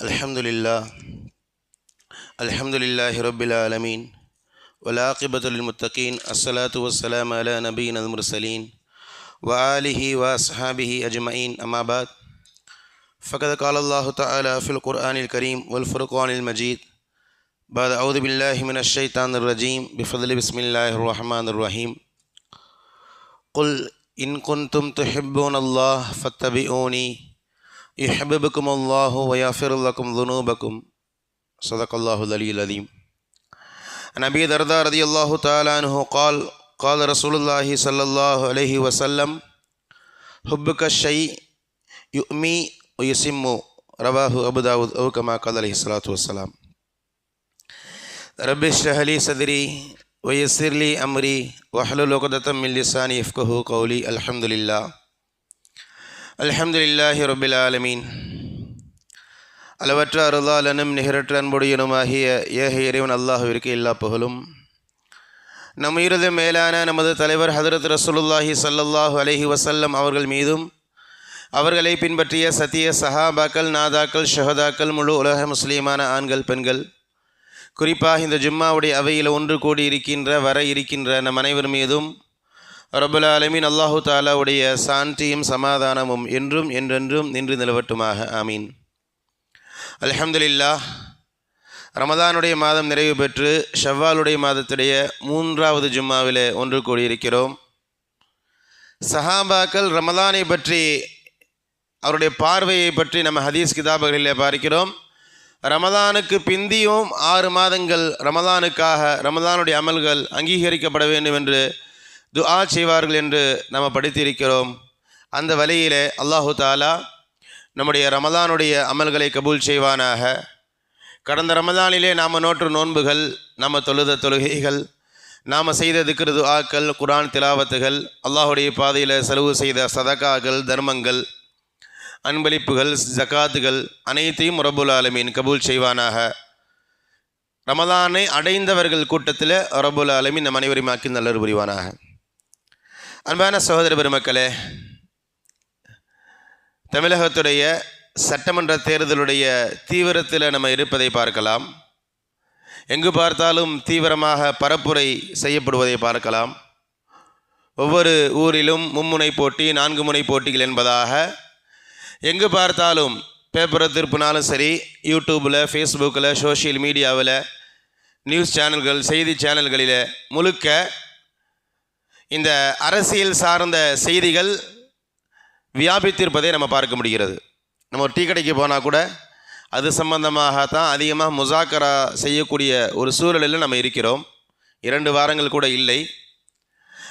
அல்ஹம்துலில்லாஹி ரப்பில் ஆலமீன் வல்-ஆகிபத்து லில்-முத்தகீன் அஸ்ஸலாத்து வஸ்ஸலாமு அலா நபிய்யினல் முர்ஸலீன் வ ஆலிஹி வ அஸ்ஹாபிஹி அஜ்மஈன் அம்மா பஅத் ஃபகத் கால அல்லாஹு தஆலா ஃபில் குர்ஆனில் கரீம் வல் ஃபுர்கானில் மஜீத் பஅத் அஊது பில்லாஹி மினஷ் ஷைத்தானிர் ரஜீம் பிஃபத்லி பிஸ்மில்லாஹிர் ரஹ்மானிர் ரஹீம் குல் இன் குன்தும் துஹிப்பூனல்லாஹ் ஃபத்தபிஊனி யுஹிப்புக்குமுல்லாஹு வ யஃபிர் லக்கும் ذுனூபக்கும் ஸதகல்லாஹுல் அலிய்யுல் அஸீம். அன் அபீ தர்தா ரலியல்லாஹு தஆலா அன்ஹு قال رسول الله صلى الله عليه وسلم حبك الشيء يؤمي ويسم رواه أبو داود أو كما قال عليه الصلاة والسلام. رب اشرح لي صدري ويسر لي أمري واحلل عقدة من لساني يفقهوا قولي. الحمد لله رب العالمين. அளவற்ற அருளாளனும் நிகரற்ற அன்புடையனுமாகிய ஏக இறைவன் அல்லாஹ்விற்கு எல்லா புகழும். நம் உயிரிலும் மேலான நமது தலைவர் ஹதரத் ரசூலுல்லாஹி ஸல்லல்லாஹு அலைஹி வஸல்லம் அவர்கள் மீதும் அவர்களை பின்பற்றிய சத்திய சஹாபாக்கள், நாதாக்கள், ஷஹதாக்கள், முழு உலக முஸ்லீமான ஆண்கள், பெண்கள், குறிப்பாக இந்த ஜும்மாவுடைய அவையில் ஒன்று கூடி வர இருக்கின்ற நம் அனைவர் மீதும் ரப்புல் ஆலமீன் அல்லாஹு தஆலாவுடைய சாந்தியும் சமாதானமும் என்றும் என்றென்றும் நின்று நிலவட்டுமாக. ஆமீன். அல்ஹம்துலில்லாஹ். ரமதானுடைய மாதம் நிறைவு பெற்று ஷவ்வாலுடைய மாதத்துடைய 3வது ஜும்மாவிலே ஒன்று கூடியிருக்கிறோம். சஹாபாக்கள் ரமதானை பற்றி, அவருடைய பார்வையை பற்றி நம்ம ஹதீஸ் கிதாபுகளிலே பார்க்கிறோம். ரமதானுக்கு பிந்தியும் 6 மாதங்கள் ரமதானுக்காக ரமதானுடைய அமல்கள் அங்கீகரிக்கப்பட வேண்டும் என்று துஆ செய்வார்கள் என்று நம்ம படித்திருக்கிறோம். அந்த வழியிலே அல்லாஹு தஆலா நம்முடைய ரமதானுடைய அமல்களை கபூல் செய்வானாக. கடந்த ரமதானிலே நாம் நோற்று நோன்புகள், நாம் தொழுத தொழுகைகள், நாம் செய்த திக்ர் துஆக்கள், குர்ஆன் திலாவத்துகள், அல்லாஹுடைய பாதையில் செலவு செய்த சதகாக்கள், தர்மங்கள், அன்பளிப்புகள், ஜகாத்துகள் அனைத்தையும் ரப்புல் ஆலமீன் கபூல் செய்வானாக. ரமதானை அடைந்தவர்கள் கூட்டத்தில் ரப்புல் ஆலமீன் நம் அனைவரையும் ஆக்கி நல்லர் புரிவானாக. அன்பான சகோதர பெருமக்களே, தமிழகத்துடைய சட்டமன்ற தேர்தலுடைய தீவிரத்தில் நம்ம இருப்பதை பார்க்கலாம். எங்கு பார்த்தாலும் தீவிரமாக பரப்புரை செய்யப்படுவதை பார்க்கலாம். ஒவ்வொரு ஊரிலும் மும்முனை போட்டி, 4 முனை போட்டிகள் என்பதாக எங்கு பார்த்தாலும் பேப்பரை திருப்பினாலும் சரி, யூடியூப்பில், ஃபேஸ்புக்கில், சோஷியல் மீடியாவில், நியூஸ் சேனல்கள், செய்தி சேனல்களில் முழுக்க இந்த அரசியல் சார்ந்த செய்திகள் வியாபித்திருப்பதை நம்ம பார்க்க முடிகிறது. நம்ம ஒரு டீ கடைக்கு போனால் கூட அது சம்பந்தமாகத்தான் அதிகமாக முசாக்கரா செய்யக்கூடிய ஒரு சூழலில் நம்ம இருக்கிறோம். 2 வாரங்கள் கூட இல்லை.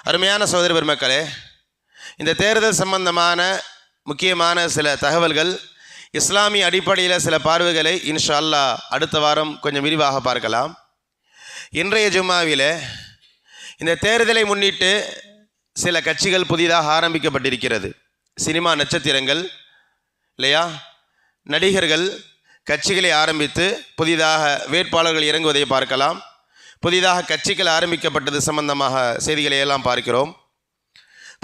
அருமையான சகோதர பெருமக்களே, இந்த தேர்தல் சம்பந்தமான முக்கியமான சில தகவல்கள், இஸ்லாமிய அடிப்படையில் சில பார்வைகளை இன்ஷா அல்லாஹ் அடுத்த வாரம் கொஞ்சம் விரிவாக பார்க்கலாம். இன்றைய ஜும்மாவில் இந்த தேர்தலை முன்னிட்டு சில கட்சிகள் புதிதாக ஆரம்பிக்கப்பட்டிருக்கிறது. சினிமா நட்சத்திரங்கள் இல்லையா, நடிகர்கள் கட்சிகளை ஆரம்பித்து புதிதாக வேட்பாளர்கள் இறங்குவதை பார்க்கலாம். புதிதாக கட்சிகள் ஆரம்பிக்கப்பட்டது சம்பந்தமாக செய்திகளை எல்லாம் பார்க்கிறோம்.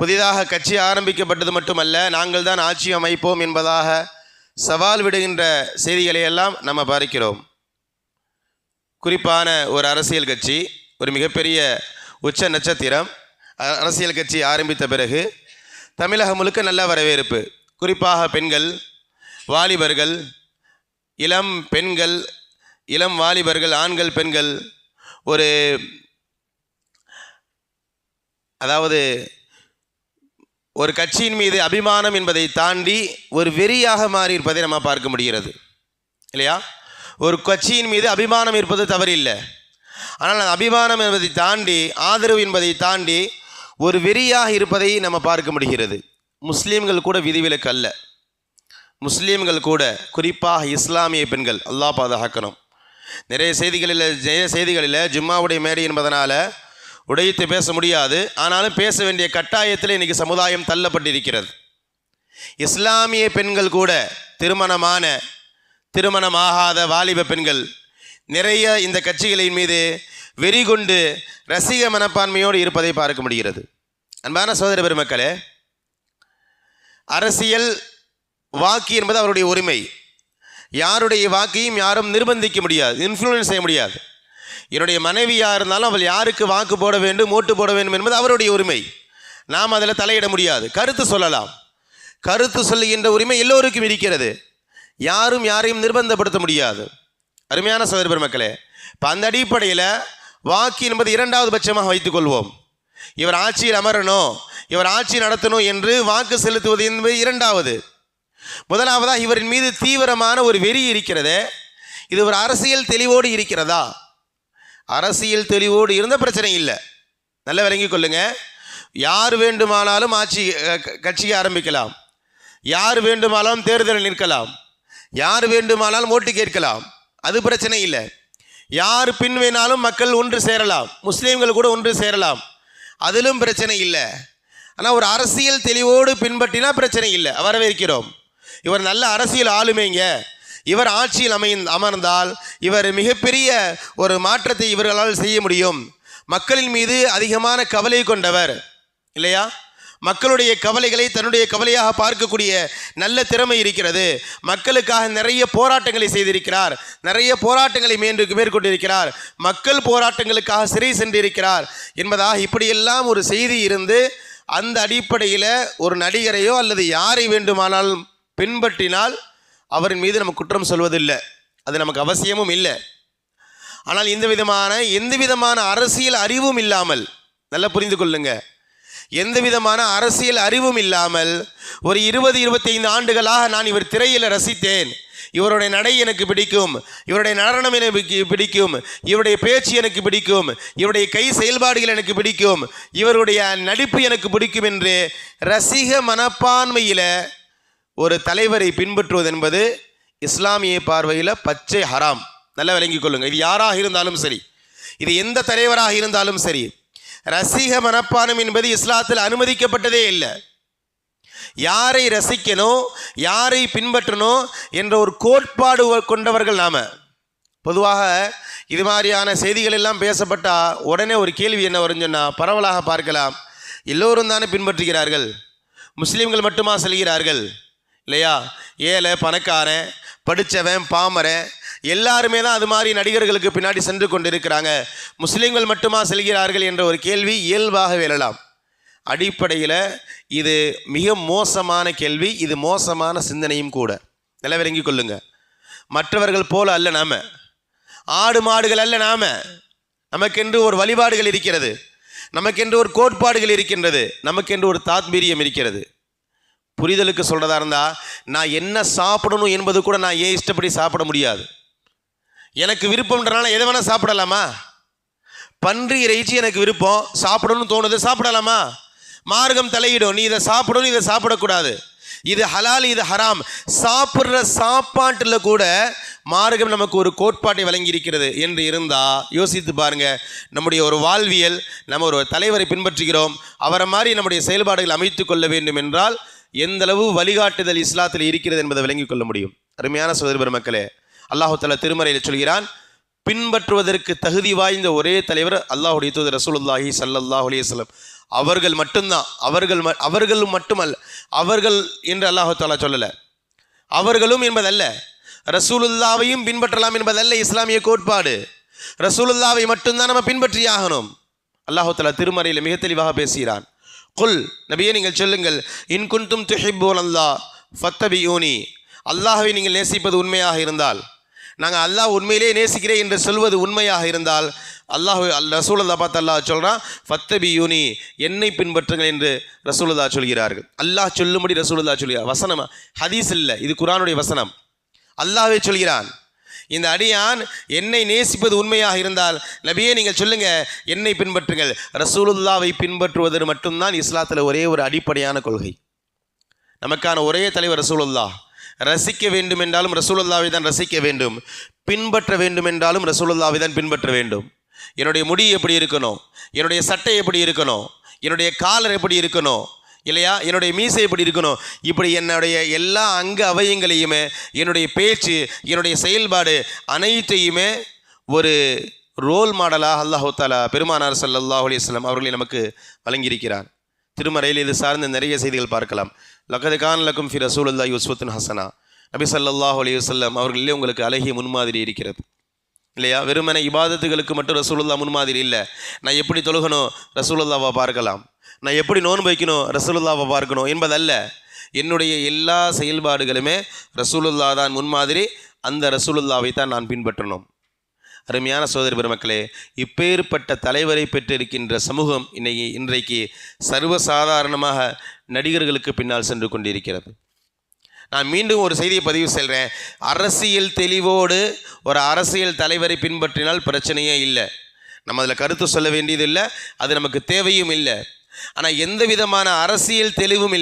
புதிதாக கட்சி ஆரம்பிக்கப்பட்டது மட்டுமல்ல, நாங்கள் தான் ஆட்சி அமைப்போம் என்பதாக சவால் விடுகின்ற செய்திகளை எல்லாம் நம்ம பார்க்கிறோம். குறிப்பான ஒரு அரசியல் கட்சி, ஒரு மிகப்பெரிய உச்ச நட்சத்திரம் அரசியல் கட்சி ஆரம்பித்த பிறகு தமிழகம் முழுக்க நல்ல வரவேற்பு. குறிப்பாக பெண்கள், வாலிபர்கள், இளம் பெண்கள், இளம் வாலிபர்கள், ஆண்கள், பெண்கள் அதாவது ஒரு கட்சியின் மீது அபிமானம் என்பதை தாண்டி ஒரு வெறியாக மாறி இருப்பதை நம்ம பார்க்க முடிகிறது இல்லையா. ஒரு கட்சியின் மீது அபிமானம் இருப்பது தவறில்லை. ஆனால் அந்த அபிமானம் என்பதை தாண்டி, ஆதரவு என்பதை தாண்டி ஒரு வெறியாக இருப்பதை நம்ம பார்க்க முடிகிறது. முஸ்லீம்கள் கூட விதிவிலக்கு அல்ல. முஸ்லீம்கள் கூட, குறிப்பாக இஸ்லாமிய பெண்கள், அல்லாஹ் பாதுகாக்கணும். நிறைய செய்திகளில் ஜும்மாவுடைய மேடை என்பதனால் உடைத்து பேச முடியாது. ஆனாலும் பேச வேண்டிய கட்டாயத்தில் இன்றைக்கி சமுதாயம் தள்ளப்பட்டிருக்கிறது. இஸ்லாமிய பெண்கள் கூட, திருமணமாகாத வாலிப பெண்கள் நிறைய இந்த கட்சிகளின் மீது வெறி கொண்டு ரசிக மனப்பான்மையோடு இருப்பதை பார்க்க முடிகிறது. அன்பான சகோதர பெருமக்களே, அரசியல் வாக்கு என்பது அவருடைய உரிமை. யாருடைய வாக்கையும் யாரும் நிர்பந்திக்க முடியாது, இன்ஃப்ளூயன்ஸ் செய்ய முடியாது. என்னுடைய மனைவியாக இருந்தாலும் அவள் யாருக்கு வாக்கு போட வேண்டும், ஓட்டு போட வேண்டும் என்பது அவருடைய உரிமை. நாம் அதில் தலையிட முடியாது. கருத்து சொல்லலாம். கருத்து சொல்லுகின்ற உரிமை எல்லோருக்கும் இருக்கிறது. யாரும் யாரையும் நிர்பந்தப்படுத்த முடியாது. அருமையான சகோதர பெருமக்களே, இப்போ அந்த அடிப்படையில் வாக்கு என்பது இரண்டாவது பட்சமாக வைத்துக்கொள்வோம். இவர் ஆட்சியில் அமரணும், இவர் ஆட்சி நடத்தணும் என்று வாக்கு செலுத்துவது என்பது இரண்டாவது. முதலாவதாக இவரின் மீது தீவிரமான ஒரு வெறி இருக்கிறதே, இது ஒரு அரசியல் தெளிவோடு இருக்கிறதா? அரசியல் தெளிவோடு இருந்த பிரச்சனை இல்லை. நல்லா விளங்கி கொள்ளுங்க. யார் வேண்டுமானாலும் கட்சியை ஆரம்பிக்கலாம், யார் வேண்டுமானாலும் தேர்தலில் நிற்கலாம், யார் வேண்டுமானாலும் ஓட்டு கேட்கலாம், அது பிரச்சனை இல்லை. யார் பின் வேணாலும் மக்கள் ஒன்று சேரலாம், முஸ்லீம்கள் கூட ஒன்று சேரலாம், அதிலும் பிரச்சனை இல்லை. ஆனால் ஒரு அரசியல் தெளிவோடு பின்பற்றினா பிரச்சனை இல்லை, வரவேற்கிறோம். இவர் நல்ல அரசியல் ஆளுமைங்க, இவர் ஆட்சியில் அமர்ந்தால் இவர் மிகப்பெரிய ஒரு மாற்றத்தை இவர்களால் செய்ய முடியும். மக்களின் மீது அதிகமான கவலை கொண்டவர் இல்லையா? மக்களுடைய கவலைகளை தன்னுடைய கவலையாக பார்க்கக்கூடிய நல்ல திறமை இருக்கிறது. மக்களுக்காக நிறைய போராட்டங்களை செய்திருக்கிறார், நிறைய போராட்டங்களை மேற்கொண்டிருக்கிறார், மக்கள் போராட்டங்களுக்காக சிறை சென்றிருக்கிறார் என்பதாக இப்படியெல்லாம் ஒரு செய்தி இருந்து அந்த அடிப்படையில் ஒரு நடிகரையோ அல்லது யாரை வேண்டுமானாலும் பின்பற்றினால் அவரின் மீது நம்ம குற்றம் சொல்வதில்லை, அது நமக்கு அவசியமும் இல்லை. ஆனால் எந்த விதமான அரசியல் அறிவும் இல்லாமல், நல்லா புரிந்து கொள்ளுங்க, எந்த விதமான அரசியல் அறிவும் இல்லாமல் ஒரு 20-25 ஆண்டுகளாக நான் இவர் திரையில் ரசித்தேன், இவருடைய நடை எனக்கு பிடிக்கும், இவருடைய நடனம் எனக்கு பிடிக்கும், இவருடைய பேச்சு எனக்கு பிடிக்கும், இவருடைய கை செயல்பாடுகள் எனக்கு பிடிக்கும், இவருடைய நடிப்பு எனக்கு பிடிக்கும் என்று ரசிக மனப்பான்மையில் ஒரு தலைவரை பின்பற்றுவது என்பது இஸ்லாமிய பார்வையில் பச்சை ஹராம். நல்லா விளங்கிக் கொள்ளுங்கள். இது யாராக இருந்தாலும் சரி, இது எந்த தலைவராக இருந்தாலும் சரி, ரசிக மனப்பானம் என்பது இஸ்லாத்தில் அனுமதிக்கப்பட்டதே இல்லை. யாரை ரசிக்கணும், யாரை பின்பற்றணும் என்ற ஒரு கோட்பாடு கொண்டவர்கள் நாம். பொதுவாக இது மாதிரியான செய்திகள் எல்லாம் பேசப்பட்டால் உடனே ஒரு கேள்வி என்ன வரும்னு சொன்னால், பரவலாக பார்க்கலாம், எல்லோரும் தானே பின்பற்றுகிறார்கள், முஸ்லீம்கள் மட்டுமா செல்கிறார்கள் இல்லையா? ஏழை பணக்காரன், படித்தவன் பாமரன் எல்லாருமே தான் அது மாதிரி நடிகர்களுக்கு பின்னாடி சென்று கொண்டிருக்கிறாங்க, முஸ்லீம்கள் மட்டுமா செல்கிறார்கள் என்ற ஒரு கேள்வி இயல்பாக எழலாம். அடிப்படையில் இது மிக மோசமான கேள்வி, இது மோசமான சிந்தனையும் கூட. நல்லா விளங்கிக் கொள்ளுங்க. மற்றவர்கள் போல அல்ல நாம, ஆடு மாடுகள் அல்ல நாம. நமக்கென்று ஒரு வழிபாடுகள் இருக்கிறது, நமக்கென்று ஒரு கோட்பாடுகள் இருக்கின்றது, நமக்கென்று ஒரு தாத்பீரியம் இருக்கிறது. புரிதலுக்கு சொல்கிறதா இருந்தால், நான் என்ன சாப்பிடணும் என்பது கூட நான் ஏன் இஷ்டப்படி சாப்பிட முடியாது. எனக்கு விருப்பம்ன்றனால எதை வேணால் சாப்பிடலாமா? பன்றி இறைச்சி எனக்கு விருப்பம், சாப்பிடணும்னு தோணுது, சாப்பிடலாமா? மார்க்கம் தலையிடும், நீ இதை சாப்பிடணும், இதை சாப்பிடக்கூடாது, இது ஹலால், இது ஹராம். சாப்பிட்ற சாப்பாட்டில் கூட மார்க்கம் நமக்கு ஒரு கோட்பாட்டை வழங்கி இருக்கிறது என்று இருந்தால் யோசித்து பாருங்க. நம்முடைய ஒரு வாழ்வியல், நம்ம ஒரு தலைவரை பின்பற்றுகிறோம், அவரை மாதிரி நம்முடைய செயல்பாடுகள் அமைத்து கொள்ள வேண்டும் என்றால் எந்தளவு வழிகாட்டுதல் இஸ்லாத்தில் இருக்கிறது என்பதை விளங்கிக் கொள்ள முடியும். அருமையான சகோதர பெருமக்களே, அல்லாஹு தஆலா திருமறையில் சொல்கிறான், பின்பற்றுவதற்கு தகுதி வாய்ந்த ஒரே தலைவர் அல்லாஹுடைய தூதர் ரசூலுல்லாஹி ஸல்லல்லாஹு அலைஹி வஸல்லம் அவர்கள் மட்டும்தான். அவர்களும் மட்டுமல்ல, அவர்கள் என்று அல்லாஹு தஆலா சொல்லலை, அவர்களும் என்பதல்ல, ரசூலுல்லாவையும் பின்பற்றலாம் என்பதல்ல இஸ்லாமிய கோட்பாடு. ரசூலுல்லாவை மட்டும்தான் நம்ம பின்பற்றியாகணும். அல்லாஹு தஆலா திருமறையில் மிக தெளிவாக பேசுகிறான். குல், நபியே நீங்கள் சொல்லுங்கள், இன் குன்தும் துஹிப்பூனல்லாஹ் ஃபத்தபியூனி, அல்லாஹ்வை நீங்கள் நேசிப்பது உண்மையாக இருந்தால், நாங்கள் அல்லாஹ் உண்மையிலே நேசிக்கிறேன் என்று சொல்வது உண்மையாக இருந்தால், ரசூலுல்லாஹ் பார்த்து அல்லாஹ் சொல்கிறான், ஃபத்தபியூனி, என்னை பின்பற்றுங்கள் என்று ரசூலுல்லாஹ் சொல்கிறார்கள். அல்லாஹ் சொல்லும்படி ரசூலுல்லாஹ் சொல்கிறார். வசனம், ஹதீஸ் இல்லை, இது குர்ஆனுடைய வசனம். அல்லாஹ்வே சொல்கிறான், இந்த அடியான் என்னை நேசிப்பது உண்மையாக இருந்தால் நபியே நீங்கள் சொல்லுங்க, என்னை பின்பற்றுங்கள். ரசூலுல்லாவை பின்பற்றுவது மட்டும்தான் இஸ்லாத்தில் ஒரே ஒரு அடிப்படையான கொள்கை. நமக்கான ஒரே தலைவர் ரசூலுல்லாஹ். ரசிக்க வேண்டும் என்றாலும் ரசூலுல்லாவை தான் ரசிக்க வேண்டும், பின்பற்ற வேண்டும் என்றாலும் ரசூலுல்லாவை தான் பின்பற்ற வேண்டும். என்னுடைய முடி எப்படி இருக்கணும், என்னுடைய சட்டை எப்படி இருக்கணும், என்னுடைய காலர் எப்படி இருக்கணும் இல்லையா, என்னுடைய மீசை எப்படி இருக்கணும், இப்படி என்னுடைய எல்லா அங்க அவயங்களையுமே, என்னுடைய பேச்சு, என்னுடைய செயல்பாடு அனைத்தையுமே ஒரு ரோல் மாடலாக அல்லாஹு தஆலா பெருமானார் ஸல்லல்லாஹு அலைஹி வஸல்லம் அவர்களை நமக்கு வழங்கியிருக்கிறார். திருமறையில் இது சார்ந்த நிறைய செய்திகள் பார்க்கலாம். லகத் கான லக்கும் ஃபி ரசூலில்லாஹி உஸ்வத்துன் ஹஸனா, நபி ஸல்லல்லாஹு அலைஹி வஸல்லம் அவர்களிலே உங்களுக்கு அழகிய முன்மாதிரி இருக்கிறது இல்லையா? வெறுமனை இபாதத்துகளுக்கு மட்டும் ரசூலுல்லாஹ் முன்மாதிரி இல்லை. நான் எப்படி தொழுகணும், ரசூலுல்லாஹ்வை பார்க்கலாம். நான் எப்படி நோன்பு வைக்கணும், ரசூலுல்லாஹ்வை பார்க்கணும் என்பதல்ல. என்னுடைய எல்லா செயல்பாடுகளுமே ரசூலுல்லாஹ் தான் முன்மாதிரி. அந்த ரசூலுல்லாஹ்வை தான் நான் பின்பற்றணும். அருமையான சகோதர பெருமக்களே, இப்பேற்பட்ட தலைவரை பெற்றிருக்கின்ற சமூகம் இன்றைக்கு சர்வசாதாரணமாக நடிகர்களுக்கு பின்னால் சென்று கொண்டிருக்கிறது. நான் மீண்டும் ஒரு செய்தியை பதிவு செய்கிறேன். அரசியல் தெளிவோடு ஒரு அரசியல் தலைவரை பின்பற்றினால் பிரச்சனையே இல்லை. நம்ம அதில் கருத்து சொல்ல வேண்டியது இல்லை, அது நமக்கு தேவையும் இல்லை. ஆனால் எந்த விதமான அரசியல் தெளிவும்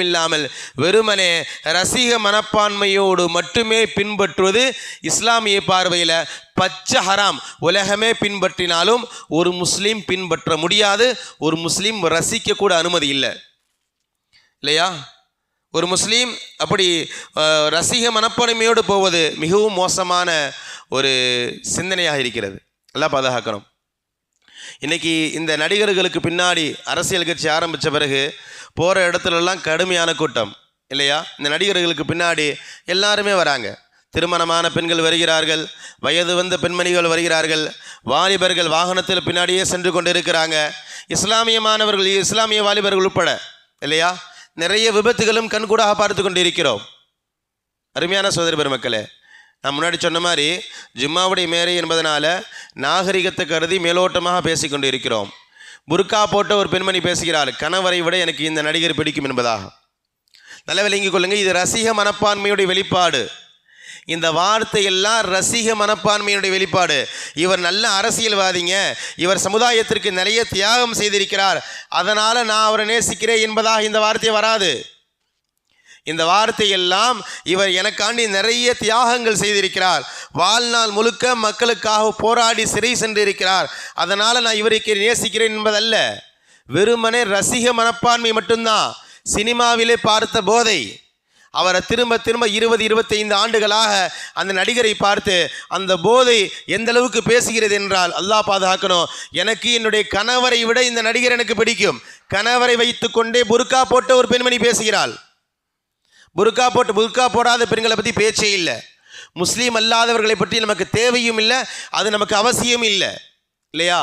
இல்லாமல் வெறுமனே ரசிக மனப்பான்மையோடு மட்டுமே பின்பற்றுவது இஸ்லாமிய பார்வையில் பச்சை ஹராம். உலகமே பின்பற்றினாலும் ஒரு முஸ்லீம் பின்பற்ற முடியாது. ஒரு முஸ்லீம் ரசிக்கக்கூட அனுமதி இல்லை இல்லையா? ஒரு முஸ்லீம் அப்படி ரசிக மனப்பான்மையோடு போவது மிகவும் மோசமான ஒரு சிந்தனையாக இருக்கிறது. எல்லாம் பாதுகாக்கணும். இன்றைக்கி இந்த நடிகர்களுக்கு பின்னாடி அரசியல் கட்சி ஆரம்பித்த பிறகு போகிற இடத்துலலாம் கடுமையான கூட்டம் இல்லையா? இந்த நடிகர்களுக்கு பின்னாடி எல்லாருமே வராங்க. திருமணமான பெண்கள் வருகிறார்கள், வயது வந்த பெண்மணிகள் வருகிறார்கள், வாலிபர்கள் வாகனத்தில் பின்னாடியே சென்று கொண்டு இருக்கிறாங்க. இஸ்லாமிய வாலிபர்கள் உட்பட இல்லையா? நிறைய விபத்துகளும் கண்கூடாக பார்த்து கொண்டு இருக்கிறோம். அருமையான சகோதர பெருமக்களே, நான் முன்னாடி சொன்ன மாதிரி ஜும்மாவுடைய மேரை என்பதனால நாகரிகத்தை கருதி மேலோட்டமாக பேசி கொண்டு இருக்கிறோம். புர்கா போட்ட ஒரு பெண்மணி பேசுகிறாள், கணவரை விட எனக்கு இந்த நடிகர் பிடிக்கும் என்பதாக. நல்ல விளங்கிக் கொள்ளுங்கள், இது ரசிக மனப்பான்மையுடைய வெளிப்பாடு. இந்த வார்த்தையெல்லாம் ரசிக மனப்பான்மையுடைய வெளிப்பாடு. இவர் நல்ல அரசியல்வாதிங்க, இவர் சமுதாயத்திற்கு நிறைய தியாகம் செய்திருக்கிறார், அதனால் நான் அவரை நேசிக்கிறேன் என்பதாக இந்த வார்த்தை வராது. இந்த வார்த்தையெல்லாம் இவர் எனக்காண்டி நிறைய தியாகங்கள் செய்திருக்கிறார், வாழ்நாள் முழுக்க மக்களுக்காக போராடி சிறை சென்றிருக்கிறார், அதனால் நான் இவருக்கு நேசிக்கிறேன் என்பதல்ல. வெறுமனே ரசிக மனப்பான்மை மட்டும்தான். சினிமாவிலே பார்த்த போதை அவரை திரும்ப 20-25 ஆண்டுகளாக அந்த நடிகரை பார்த்து அந்த போதை எந்த அளவுக்கு பேசுகிறது என்றால், அல்லாஹ் பாதுகாக்கணும், எனக்கு என்னுடைய கணவரை விட இந்த நடிகர் எனக்கு பிடிக்கும். கணவரை வைத்து கொண்டே புர்கா போட்ட ஒரு பெண்மணி பேசுகிறாள். புர்கா போடாத பெண்களை பற்றி பேச்சே இல்லை. முஸ்லீம் அல்லாதவர்களை பற்றி நமக்கு தேவையும் இல்லை, அது நமக்கு அவசியம் இல்லை இல்லையா?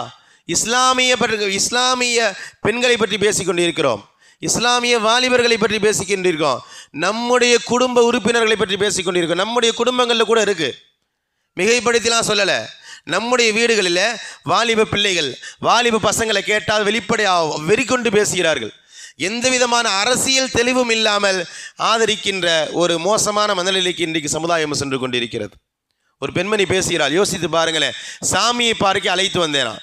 இஸ்லாமிய பெண்களை பற்றி பேசிக்கொண்டிருக்கிறோம், இஸ்லாமிய வாலிபர்களை பற்றி பேசிக்கொண்டிருக்கோம், நம்முடைய குடும்ப உறுப்பினர்களை பற்றி பேசிக்கொண்டிருக்கோம். நம்முடைய குடும்பங்களில் கூட இருக்குது, மிகைப்படுத்திலாம் சொல்லலை. நம்முடைய வீடுகளில் வாலிப பிள்ளைகள் வாலிப பசங்களை கேட்டால் வெளிப்படையாக வெறிக்கொண்டு பேசுகிறார்கள். எந்த விதமான அரசியல் தெளிவும் இல்லாமல் ஆதரிக்கின்ற ஒரு மோசமான மனநிலைக்கு இன்றைக்கு சமுதாயம் சென்று கொண்டிருக்கிறது. ஒரு பெண்மணி பேசுகிறாள், யோசித்து பாருங்களேன். சாமியை பார்க்க அழைத்து வந்தேனா,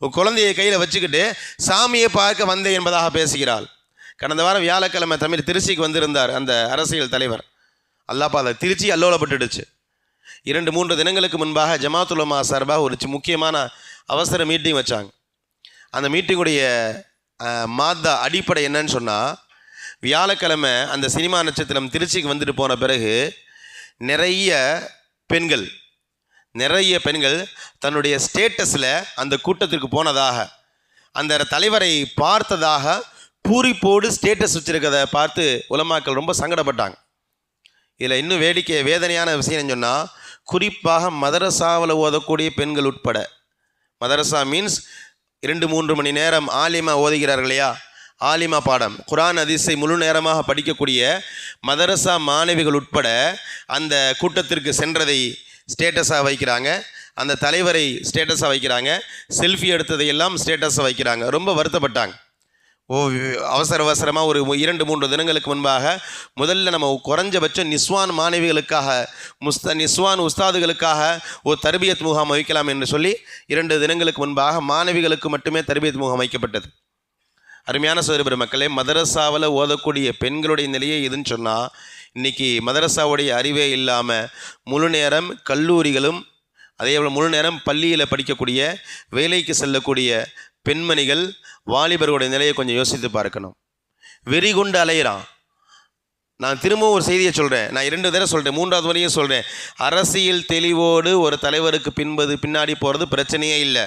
ஒரு குழந்தையை கையில் வச்சுக்கிட்டு சாமியை பார்க்க வந்தேன் என்பதாக பேசுகிறாள். கடந்த வாரம் வியாழக்கிழமை திருச்சிக்கு வந்திருந்தார் அந்த அரசியல் தலைவர். அல்லாஹ் திருச்சி அல்லோலப்பட்டுடுச்சு. 2-3 தினங்களுக்கு முன்பாக ஜமாத் உலமா சார்பாக ஒரு முக்கியமான அவசர மீட்டிங் வச்சாங்க. அந்த மீட்டிங்குடைய அடிப்படை என்னன்னு சொன்னால், வியாழக்கிழமை அந்த சினிமா நட்சத்திரம் திருச்சிக்கு வந்துட்டு போன பிறகு நிறைய பெண்கள் தன்னுடைய ஸ்டேட்டஸில் அந்த கூட்டத்திற்கு போனதாக, அந்த தலைவரை பார்த்ததாக பூரிப்போடு ஸ்டேட்டஸ் வச்சுருக்கதை பார்த்து உலமாக்கள் ரொம்ப சங்கடப்பட்டாங்க. இதில் இன்னும் வேதனையான விஷயம் சொன்னால், குறிப்பாக மதரசாவில் ஓதக்கூடிய பெண்கள் உட்பட, மதரசா மீன்ஸ் 2-3 மணி நேரம் ஆலிமா ஓதுகிறார்கள் இல்லையா? ஆலிமா பாடம், குர்ஆன் ஹதீஸை முழு நேரமாக படிக்கக்கூடிய மதரசா மாணவிகள் உட்பட அந்த கூட்டத்திற்கு சென்றதை ஸ்டேட்டஸாக வைக்கிறாங்க, அந்த தலைவரை ஸ்டேட்டஸாக வைக்கிறாங்க, செல்ஃபி எடுத்ததையெல்லாம் ஸ்டேட்டஸாக வைக்கிறாங்க. ரொம்ப வருத்தப்பட்டாங்க. அவசரமாக ஒரு 2-3 தினங்களுக்கு முன்பாக முதல்ல நம்ம குறைஞ்சபட்சம் நிஸ்வான் மாணவிகளுக்காக நிஸ்வான் உஸ்தாதுகளுக்காக ஒரு தர்பியத் முகாம் வைக்கலாம் என்று சொல்லி 2 தினங்களுக்கு முன்பாக மாணவிகளுக்கு மட்டுமே தர்பியத் முகாம் வைக்கப்பட்டது. அருமையான சகோதர மக்களே, மதரசாவில் ஓதக்கூடிய பெண்களுடைய நிலையை எதுன்னு சொன்னால், இன்றைக்கி மதரசாவுடைய அறிவே இல்லாமல் முழு நேரம் கல்லூரிகளும் அதே போல் முழு நேரம் பள்ளியில் படிக்கக்கூடிய வேலைக்கு செல்லக்கூடிய பெண்மணிகள் வாலிபர்களுடைய நிலையை கொஞ்சம் யோசித்து பார்க்கணும். வெறி கொண்டு அலையிறான். நான் திரும்பவும் ஒரு செய்தியை சொல்கிறேன், நான் 2 தடவை சொல்கிறேன், 3வது முறையும் சொல்கிறேன். அரசியல் தெளிவோடு ஒரு தலைவருக்கு பின்னாடி போகிறது பிரச்சனையே இல்லை,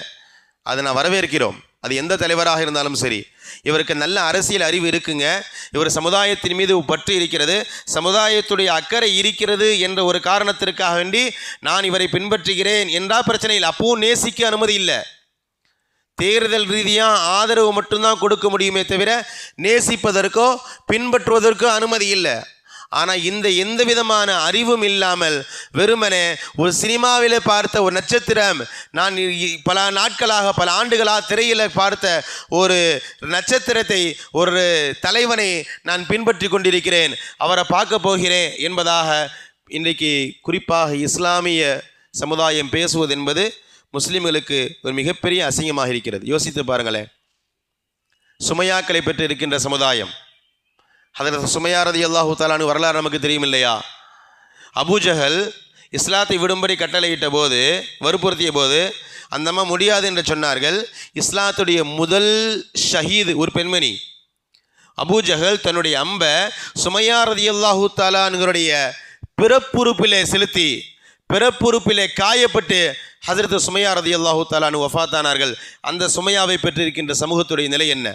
அதை நான் வரவேற்கிறோம். அது எந்த தலைவராக இருந்தாலும் சரி. இவருக்கு நல்ல அரசியல் அறிவு இருக்குங்க, இவர் சமுதாயத்தின் மீது பற்று இருக்கிறது, சமுதாயத்துடைய அக்கறை இருக்கிறது என்ற ஒரு காரணத்திற்காக வேண்டி நான் இவரை பின்பற்றுகிறேன் என்றால் பிரச்சனை இல்லை. அப்பவும் நேசிக்க அனுமதி இல்லை. தேர்தல் ரீதியாக ஆதரவு மட்டும்தான் கொடுக்க முடியுமே தவிர நேசிப்பதற்கோ பின்பற்றுவதற்கோ அனுமதி இல்லை. ஆனால் இந்த எந்த விதமான அறிவும் இல்லாமல் வெறுமனே ஒரு சினிமாவில் பார்த்த ஒரு நட்சத்திரம், நான் பல நாட்களாக பல ஆண்டுகளாக திரையில் பார்த்த ஒரு நட்சத்திரத்தை, ஒரு தலைவனை நான் பின்பற்றி கொண்டிருக்கிறேன், அவரை பார்க்க போகிறேன் என்பதாக இன்றைக்கு குறிப்பாக இஸ்லாமிய சமுதாயம் பேசுவது என்பது முஸ்லிம்களுக்கு ஒரு மிகப்பெரிய அசிங்கமாக இருக்கிறது. யோசித்து பாருங்களேன். சுமையாக்களை பெற்று இருக்கின்ற சமுதாயம். ஹதரத் சுமையா ரலியல்லாஹு தஆலா வரலாறு நமக்கு தெரியும் இல்லையா? அபூஜஹல் இஸ்லாத்தை விடும்படி கட்டளையிட்ட போது, வற்புறுத்திய போது அந்த அம்மா முடியாது என்று சொன்னார்கள். இஸ்லாத்துடைய முதல் ஷஹீது ஒரு பெண்மணி. அபூஜஹல் தன்னுடைய அம்பை சுமையா ரலியல்லாஹு தஆலாவுடைய பிறப்புறுப்பிலே செலுத்தி, பிறப்புறுப்பிலே காயப்பட்டு ஹதரத் சுமையா ரலியல்லாஹு தஆலா வஃபாத்தானார்கள். அந்த சுமையாவை பெற்றிருக்கின்ற சமூகத்துடைய நிலை என்ன?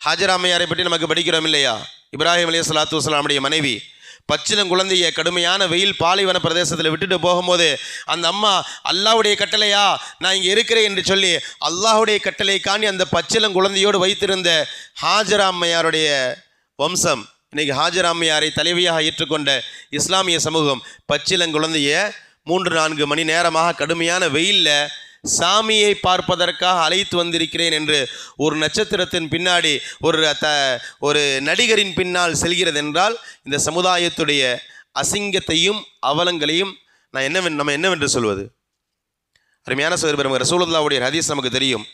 ஹாஜரா அம்மையாரை பற்றி நமக்கு படிக்கிறோம் இல்லையா? இப்ராஹிம் அலைஹிஸ்ஸலாத்து வஸ்ஸலாமுடைய மனைவி பச்சிலங்குழந்தைய கடுமையான வெயில் பாலைவன பிரதேசத்தில் விட்டுட்டு போகும்போது அந்த அம்மா அல்லாஹ்வுடைய கட்டளையா நான் இங்கே இருக்கிறேன் என்று சொல்லி அல்லாஹ்வுடைய கட்டளை காணி அந்த பச்சிலங்குழந்தையோடு வைத்திருந்த ஹாஜரா அம்மையாருடைய வம்சம் இன்னைக்கு ஹாஜரா அம்மையாரை தலைவியாக ஏற்றுக்கொண்ட இஸ்லாமிய சமூகம் பச்சிலங்குழந்தைய 3-4 மணி நேரமாக கடுமையான வெயிலில் சாமியை பார்ப்பதற்காக அழைத்து வந்திருக்கிறேன் என்று ஒரு நட்சத்திரத்தின் பின்னாடி ஒரு நடிகரின் பின்னால் செல்கிறது என்றால் இந்த சமுதாயத்துடைய அசிங்கத்தையும் அவலங்களையும் நம்ம என்னவென்று சொல்வது? அருமையான சகோதரர், ரசூலுல்லாஹ்வுடைய ஹதீஸ் நமக்கு தெரியும்.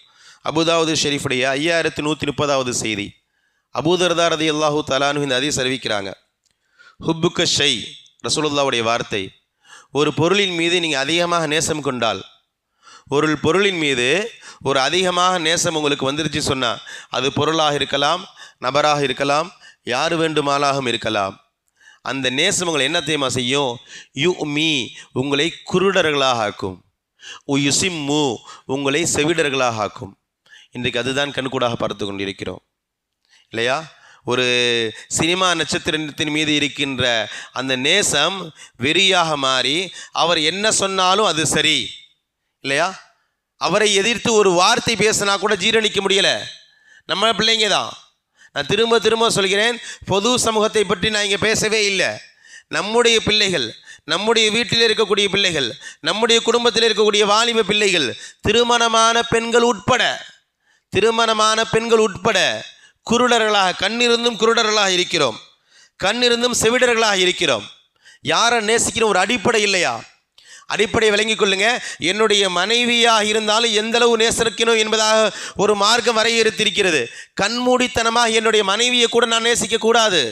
அபூதாவுது ஷெரீஃபுடைய 5130வது செய்தி. அபூதர்தா ரலியல்லாஹு தஆலா அன்ஹு இந்த ஹதீஸ் அறிவிக்கிறாங்க. ஹுப்புக்க ஷை, ரசூலுல்லாஹ்வுடைய வார்த்தை, ஒரு பொருளின் மீது நீங்கள் அதிகமாக நேசம் கொண்டால், ஒரு பொருளின் மீது ஒரு அதிகமாக நேசம் உங்களுக்கு வந்துருச்சு சொன்னால், அது பொருளாக இருக்கலாம், நபராக இருக்கலாம், யார் வேண்டுமானாலும் இருக்கலாம். அந்த நேசம் உங்களை என்ன தெரியுமா செய்யும்? யுமி, உங்களை குருடர்களாக ஆக்கும். யுசிம்மு, உங்களை செவிடர்களாக ஆக்கும். இன்றைக்கு அதுதான் கண்கூடாக பார்த்து கொண்டிருக்கிறோம் இல்லையா? ஒரு சினிமா நட்சத்திரத்தின் மீது இருக்கின்ற அந்த நேசம் வெறியாக மாறி அவர் என்ன சொன்னாலும் அது சரி இல்லையா? அவரை எதிர்த்து ஒரு வார்த்தை பேசினா கூட ஜீரணிக்க முடியலை. நம்ம பிள்ளைங்க தான். நான் திரும்ப திரும்ப சொல்கிறேன், பொது சமூகத்தை பற்றி நான் இங்கே பேசவே இல்லை. நம்முடைய பிள்ளைகள், நம்முடைய வீட்டில் இருக்கக்கூடிய பிள்ளைகள், நம்முடைய குடும்பத்தில் இருக்கக்கூடிய வாலிப பிள்ளைகள், திருமணமான பெண்கள் உட்பட குருடர்களாக, கண்ணிருந்தும் குருடர்களாக இருக்கிறோம், கண்ணிருந்தும் செவிடர்களாக இருக்கிறோம். யாரை நேசிக்கிற ஒரு அடிப்படை இல்லையா? அடிப்படையை விளங்கிக் கொள்ளுங்க. என்னுடைய மனைவியாக இருந்தாலும் எந்த அளவு நேசிக்கணும் என்பதாக ஒரு மார்க்கம் வரையறுத்திருக்கிறது. கண்மூடித்தனமாக என்னுடைய மனைவியை கூட நான் நேசிக்க கூடாது.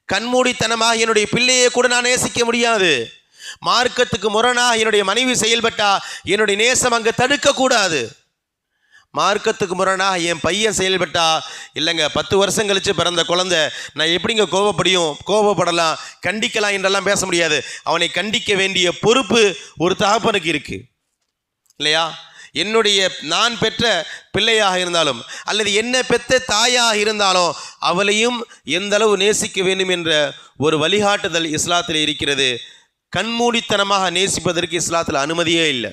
கண்மூடித்தனமாக என்னுடைய பிள்ளையை கூட நான் நேசிக்க முடியாது. மார்க்கத்துக்கு முரணாக என்னுடைய மனைவி செயல்பட்டா என்னுடைய நேசம் அங்கே தடுக்கக்கூடாது. மார்க்கத்துக்கு முரணாக என் பையன் செயல்பட்டா, இல்லைங்க 10 வருஷம் கழித்து பிறந்த குழந்தை, நான் எப்படிங்க கோபப்படலாம், கண்டிக்கலாம் என்றெல்லாம் பேச முடியாது. அவனை கண்டிக்க வேண்டிய பொறுப்பு ஒரு தகப்பனுக்கு இருக்கு இல்லையா? நான் பெற்ற பிள்ளையாக இருந்தாலும் அல்லது என்ன பெற்ற தாயாக இருந்தாலும் அவளையும் எந்த அளவு நேசிக்க வேண்டும் என்ற ஒரு வழிகாட்டுதல் இஸ்லாத்தில் இருக்கிறது. கண்மூடித்தனமாக நேசிப்பதற்கு இஸ்லாத்தில் அனுமதியே இல்லை.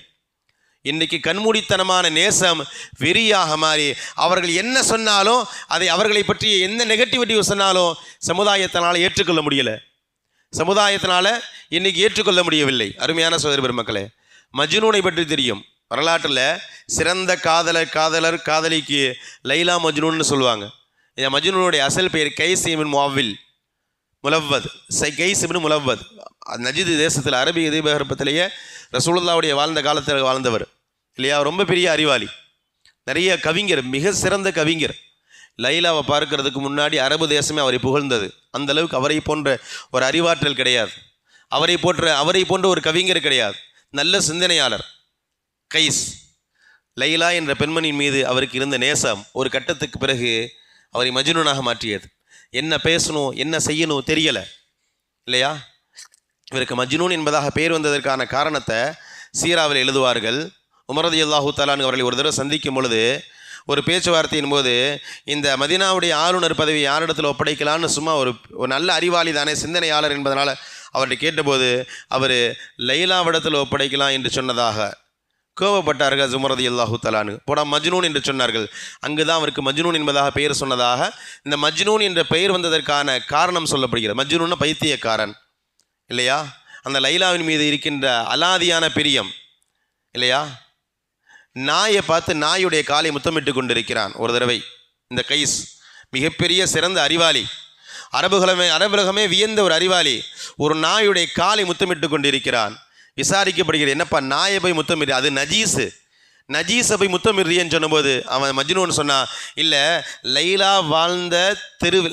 இன்றைக்கு கண்மூடித்தனமான நேசம் வெறியாக மாறி அவர்கள் என்ன சொன்னாலும், அதை அவர்களை பற்றி எந்த நெகட்டிவிட்டி சொன்னாலும் சமுதாயத்தினால் ஏற்றுக்கொள்ள முடியலை. சமுதாயத்தினால் இன்றைக்கி ஏற்றுக்கொள்ள முடியவில்லை. அருமையான சகோதர பெருமக்களே, மஜ்னூனை பற்றி தெரியும். வரலாற்றில் சிறந்த காதலிக்கு லைலா மஜ்னூன்னு சொல்லுவாங்க. இந்த மஜ்னூனுடைய அசல் பெயர் கைஸ் இப்னு முலவ்வது. கைஸ் இப்னு முலவ்வது நஜித் தேசத்தில் அரபி தீபகற்பத்திலேயே ரசூலுல்லாஹ்வுடைய வாழ்ந்த காலத்தில் வாழ்ந்தவர் இல்லையா? ரொம்ப பெரிய அறிவாளி, நிறைய கவிஞர், மிக சிறந்த கவிஞர். லைலாவை பார்க்கறதுக்கு முன்னாடி அரபு தேசமே அவரை புகழ்ந்தது. அந்த அளவுக்கு அவரை போன்ற ஒரு அறிவாற்றல் கிடையாது, அவரை போன்ற ஒரு கவிஞர் கிடையாது. நல்ல சிந்தனையாளர் கைஸ். லைலா என்ற பெண்மணியின் மீது அவருக்கு இருந்த நேசம் ஒரு கட்டத்துக்கு பிறகு அவரை மஜ்னூனாக மாற்றியது. என்ன பேசணும், என்ன செய்யணும் தெரியலை இல்லையா? இவருக்கு மஜ்னூன் என்பதாக பெயர் வந்ததற்கான காரணத்தை சீராவில் எழுதுவார்கள். உமர் ரலியல்லாஹு தஆலா அவர்களை ஒரு தடவை சந்திக்கும் பொழுது ஒரு பேச்சுவார்த்தையின் போது இந்த மதீனாவுடைய ஆளுநர் பதவி யாரிடத்தில் ஒப்படைக்கலான்னு சும்மா ஒரு நல்ல அறிவாளி தானே, சிந்தனையாளர் என்பதனால் அவர்கிட்ட கேட்டபோது அவர் லைலாவிடத்தில் ஒப்படைக்கலாம் என்று சொன்னதாக கோபப்பட்டார்கள் உமர் ரலியல்லாஹு தஆலா. போடா மஜ்னூன் என்று சொன்னார்கள். அங்கு தான் அவருக்கு மஜ்னூன் என்பதாக பெயர் சொன்னதாக இந்த மஜ்னூன் என்ற பெயர் வந்ததற்கான காரணம் சொல்லப்படுகிறது. மஜ்னூன்னா பைத்தியக்காரன் இல்லையா, அந்த லைலாவின் மீது இருக்கின்ற அலாதியான பிரியம் இல்லையா. நாயை பார்த்து நாயுடைய காலை முத்தமிட்டு கொண்டிருக்கிறான் ஒரு தடவை. இந்த கைஸ் மிகப்பெரிய சிறந்த அறிவாளி, அரபுலகமே வியந்த ஒரு அறிவாளி, ஒரு நாயுடைய காலை முத்தமிட்டு கொண்டிருக்கிறான். விசாரிக்கப்படுகிறது, என்னப்பா நாயை போய் முத்தமிடு, அது நஜீஸை போய் முத்தமிடுறியன்னு சொன்னபோது அவன் மஜ்னூன் சொன்னான், இல்லை லைலா வாழ்ந்த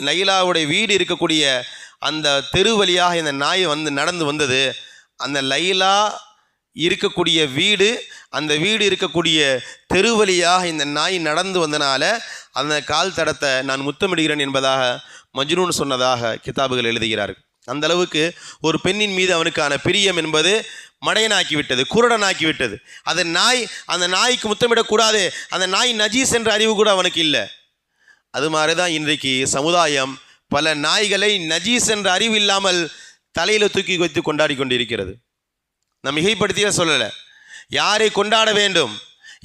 லைலாவுடைய வீடு இருக்கக்கூடிய அந்த தெரு வழியாக இந்த நாய் நடந்து வந்தது. அந்த லைலா இருக்கக்கூடிய வீடு, அந்த வீடு இருக்கக்கூடிய தெரு வழியாக இந்த நாய் நடந்து வந்தனால அந்த கால் தடத்தை நான் முத்தமிடுகிறேன் என்பதாக மஜ்னூன் சொன்னதாக கிதாபுகள் எழுதுகிறார்கள். அந்த அளவுக்கு ஒரு பெண்ணின் மீது அவனுக்கான பிரியம் என்பது மடையனாக்கிவிட்டது, குருடனாக்கிவிட்டது. அந்த நாய்க்கு முத்தமிடக்கூடாது, அந்த நாய் நஜீஸ் என்ற அறிவு கூட அவனுக்கு இல்லை. அது மாதிரி தான் இன்றைக்கு சமுதாயம் பல நாய்களை நஜீஸ் என்ற அறிவு இல்லாமல் தலையில் தூக்கி வைத்து கொண்டாடி கொண்டிருக்கிறது. நான் மிகைப்படுத்தியே சொல்லலை. யாரை கொண்டாட வேண்டும்,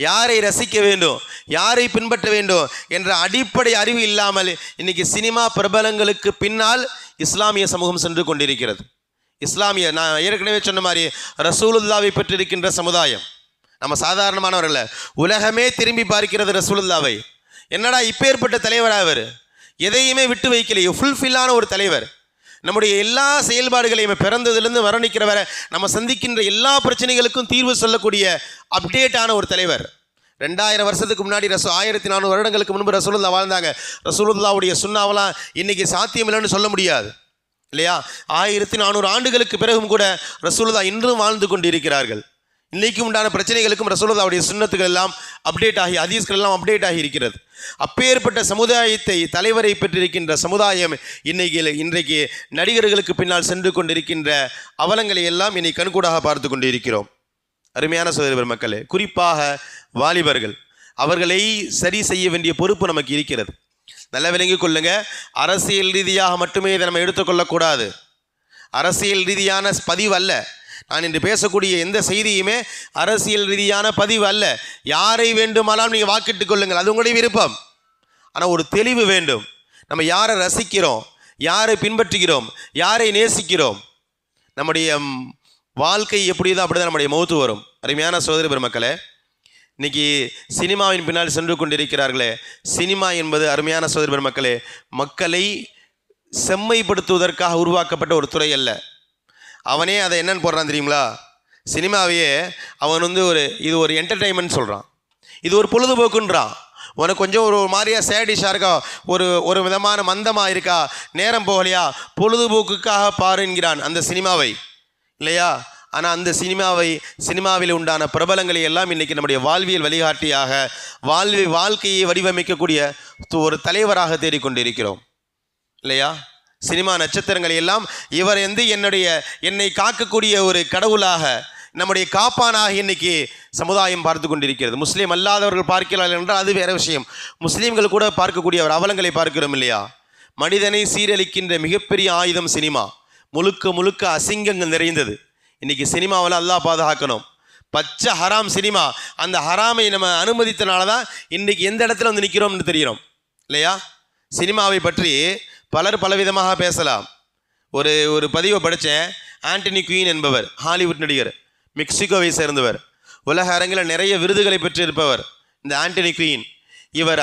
யாரை ரசிக்க வேண்டும், யாரை பின்பற்ற வேண்டும் என்ற அடிப்படை அறிவு இல்லாமல் இன்னைக்கு சினிமா பிரபலங்களுக்கு பின்னால் இஸ்லாமிய சமூகம் சென்று கொண்டிருக்கிறது. நான் ஏற்கனவே சொன்ன மாதிரி ரசூலுல்லாவை பெற்றிருக்கின்ற சமுதாயம் நம்ம சாதாரணமானவர்கள். உலகமே திரும்பி பார்க்கிறது ரசூலுல்லாவை. என்னடா இப்பேற்பட்ட தலைவரா அவர், எதையுமே விட்டு வைக்கலையே, ஃபுல்ஃபில்லான ஒரு தலைவர். நம்முடைய எல்லா செயல்பாடுகளையும் பிறந்ததுலேருந்து மரணிக்கிற வரை நம்ம சந்திக்கின்ற எல்லா பிரச்சனைகளுக்கும் தீர்வு சொல்லக்கூடிய அப்டேட்டான ஒரு தலைவர். 2000 வருஷத்துக்கு முன்னாடி 1400 வருடங்களுக்கு முன்பு ரசூலுல்லா வாழ்ந்தாங்க. ரசூலுல்லாவுடைய சுன்னாவெல்லாம் இன்றைக்கி சாத்தியம் இல்லைன்னு சொல்ல முடியாது இல்லையா. 1400 ஆண்டுகளுக்கு பிறகும் கூட ரசூலுல்லா இன்றும் வாழ்ந்து கொண்டு இருக்கிறார்கள். இன்றைக்கும் உண்டான பிரச்சனைகளுக்கும் ரசூலுல்லாவுடைய சுன்னத்துகள் எல்லாம் அப்டேட் ஆகி, ஹதீஸ்கள் எல்லாம் அப்டேட் ஆகி இருக்கிறது. அப்பேற்பட்ட சமுதாயத்தை தலைவரை பெற்றிருக்கின்ற சமுதாயம் இன்றைக்கு நடிகர்களுக்கு பின்னால் சென்று கொண்டிருக்கின்ற அவலங்களை எல்லாம் இன்னைக்கு கண்கூடாக பார்த்து கொண்டு இருக்கிறோம். அருமையான சகோதர மக்களே, குறிப்பாக வாலிபர்கள், அவர்களை சரி செய்ய வேண்டிய பொறுப்பு நமக்கு இருக்கிறது. நல்ல விளங்கிக் கொள்ளுங்க. அரசியல் ரீதியாக மட்டுமே இதை நம்ம எடுத்துக்கொள்ளக்கூடாது. அரசியல் ரீதியான பதிவு அல்ல. நான் இன்று பேசக்கூடிய எந்த செய்தியுமே அரசியல் ரீதியான பதிவு அல்ல. யாரை வேண்டுமானாலும் நீங்கள் வாக்கிட்டுக் கொள்ளுங்கள், அது உங்களுடைய விருப்பம். ஆனால் ஒரு தெளிவு வேண்டும். நம்ம யாரை ரசிக்கிறோம், யாரை பின்பற்றுகிறோம், யாரை நேசிக்கிறோம். நம்முடைய வாழ்க்கை எப்படிதான் அப்படிதான் நம்முடைய மௌத்து வரும். அருமையான சகோதர பெருமக்களே, இன்னைக்கு சினிமாவின் பின்னால் சென்று கொண்டிருக்கிறார்களே. சினிமா என்பது அருமையான சகோதர பெருமக்களே மக்களை செம்மைப்படுத்துவதற்காக உருவாக்கப்பட்ட ஒரு துறை அல்ல. அவனே அதை என்னன்னு போடுறான் தெரியுங்களா? சினிமாவையே அவன் இது ஒரு என்டர்டெயின்மெண்ட் சொல்கிறான், இது ஒரு பொழுதுபோக்குன்றான். உனக்கு கொஞ்சம் ஒரு மாதிரியாக சேடிஷாக இருக்கா, ஒரு விதமான மந்தமாக இருக்கா, நேரம் போகலையா, பொழுதுபோக்குக்காக பாரு என்கிறான் அந்த சினிமாவை இல்லையா. ஆனால் அந்த சினிமாவில் உண்டான பிரபலங்களை எல்லாம் இன்றைக்கி நம்முடைய வாழ்வியல் வழிகாட்டியாக, வாழ்க்கையை வடிவமைக்கக்கூடிய ஒரு தலைவராக தேடிக்கொண்டிருக்கிறோம் இல்லையா. சினிமா நட்சத்திரங்களை எல்லாம் இவர் என்னை காக்கக்கூடிய ஒரு கடவுளாக, நம்முடைய காப்பானாக இன்னைக்கு சமுதாயம் பார்த்து கொண்டிருக்கிறது. முஸ்லீம் அல்லாதவர்கள் பார்க்கிறார்கள் என்றால் அது வேற விஷயம். முஸ்லீம்கள் கூட பார்க்கக்கூடிய ஒரு அவலங்களை பார்க்கிறோம் இல்லையா. மனிதனை சீரழிக்கின்ற மிகப்பெரிய ஆயுதம் சினிமா. முழுக்க அசிங்கங்கள் நிறைந்தது. இன்னைக்கு சினிமாவில் அல்லாஹ் பாதுகாக்கணும். பச்சை ஹராம் சினிமா. அந்த ஹராமை நம்ம அனுமதித்தனால தான் இன்றைக்கி எந்த இடத்துல நிற்கிறோம்னு தெரிகிறோம் இல்லையா. சினிமாவை பற்றி பலர் பலவிதமாக பேசலாம். ஒரு பதிவை படித்தேன். ஆண்டனி குயின் என்பவர் ஹாலிவுட் நடிகர், மெக்சிகோவை சேர்ந்தவர், உலக அரங்கில் நிறைய விருதுகளை பெற்றிருப்பவர். இந்த ஆண்டனி குயின் இவர்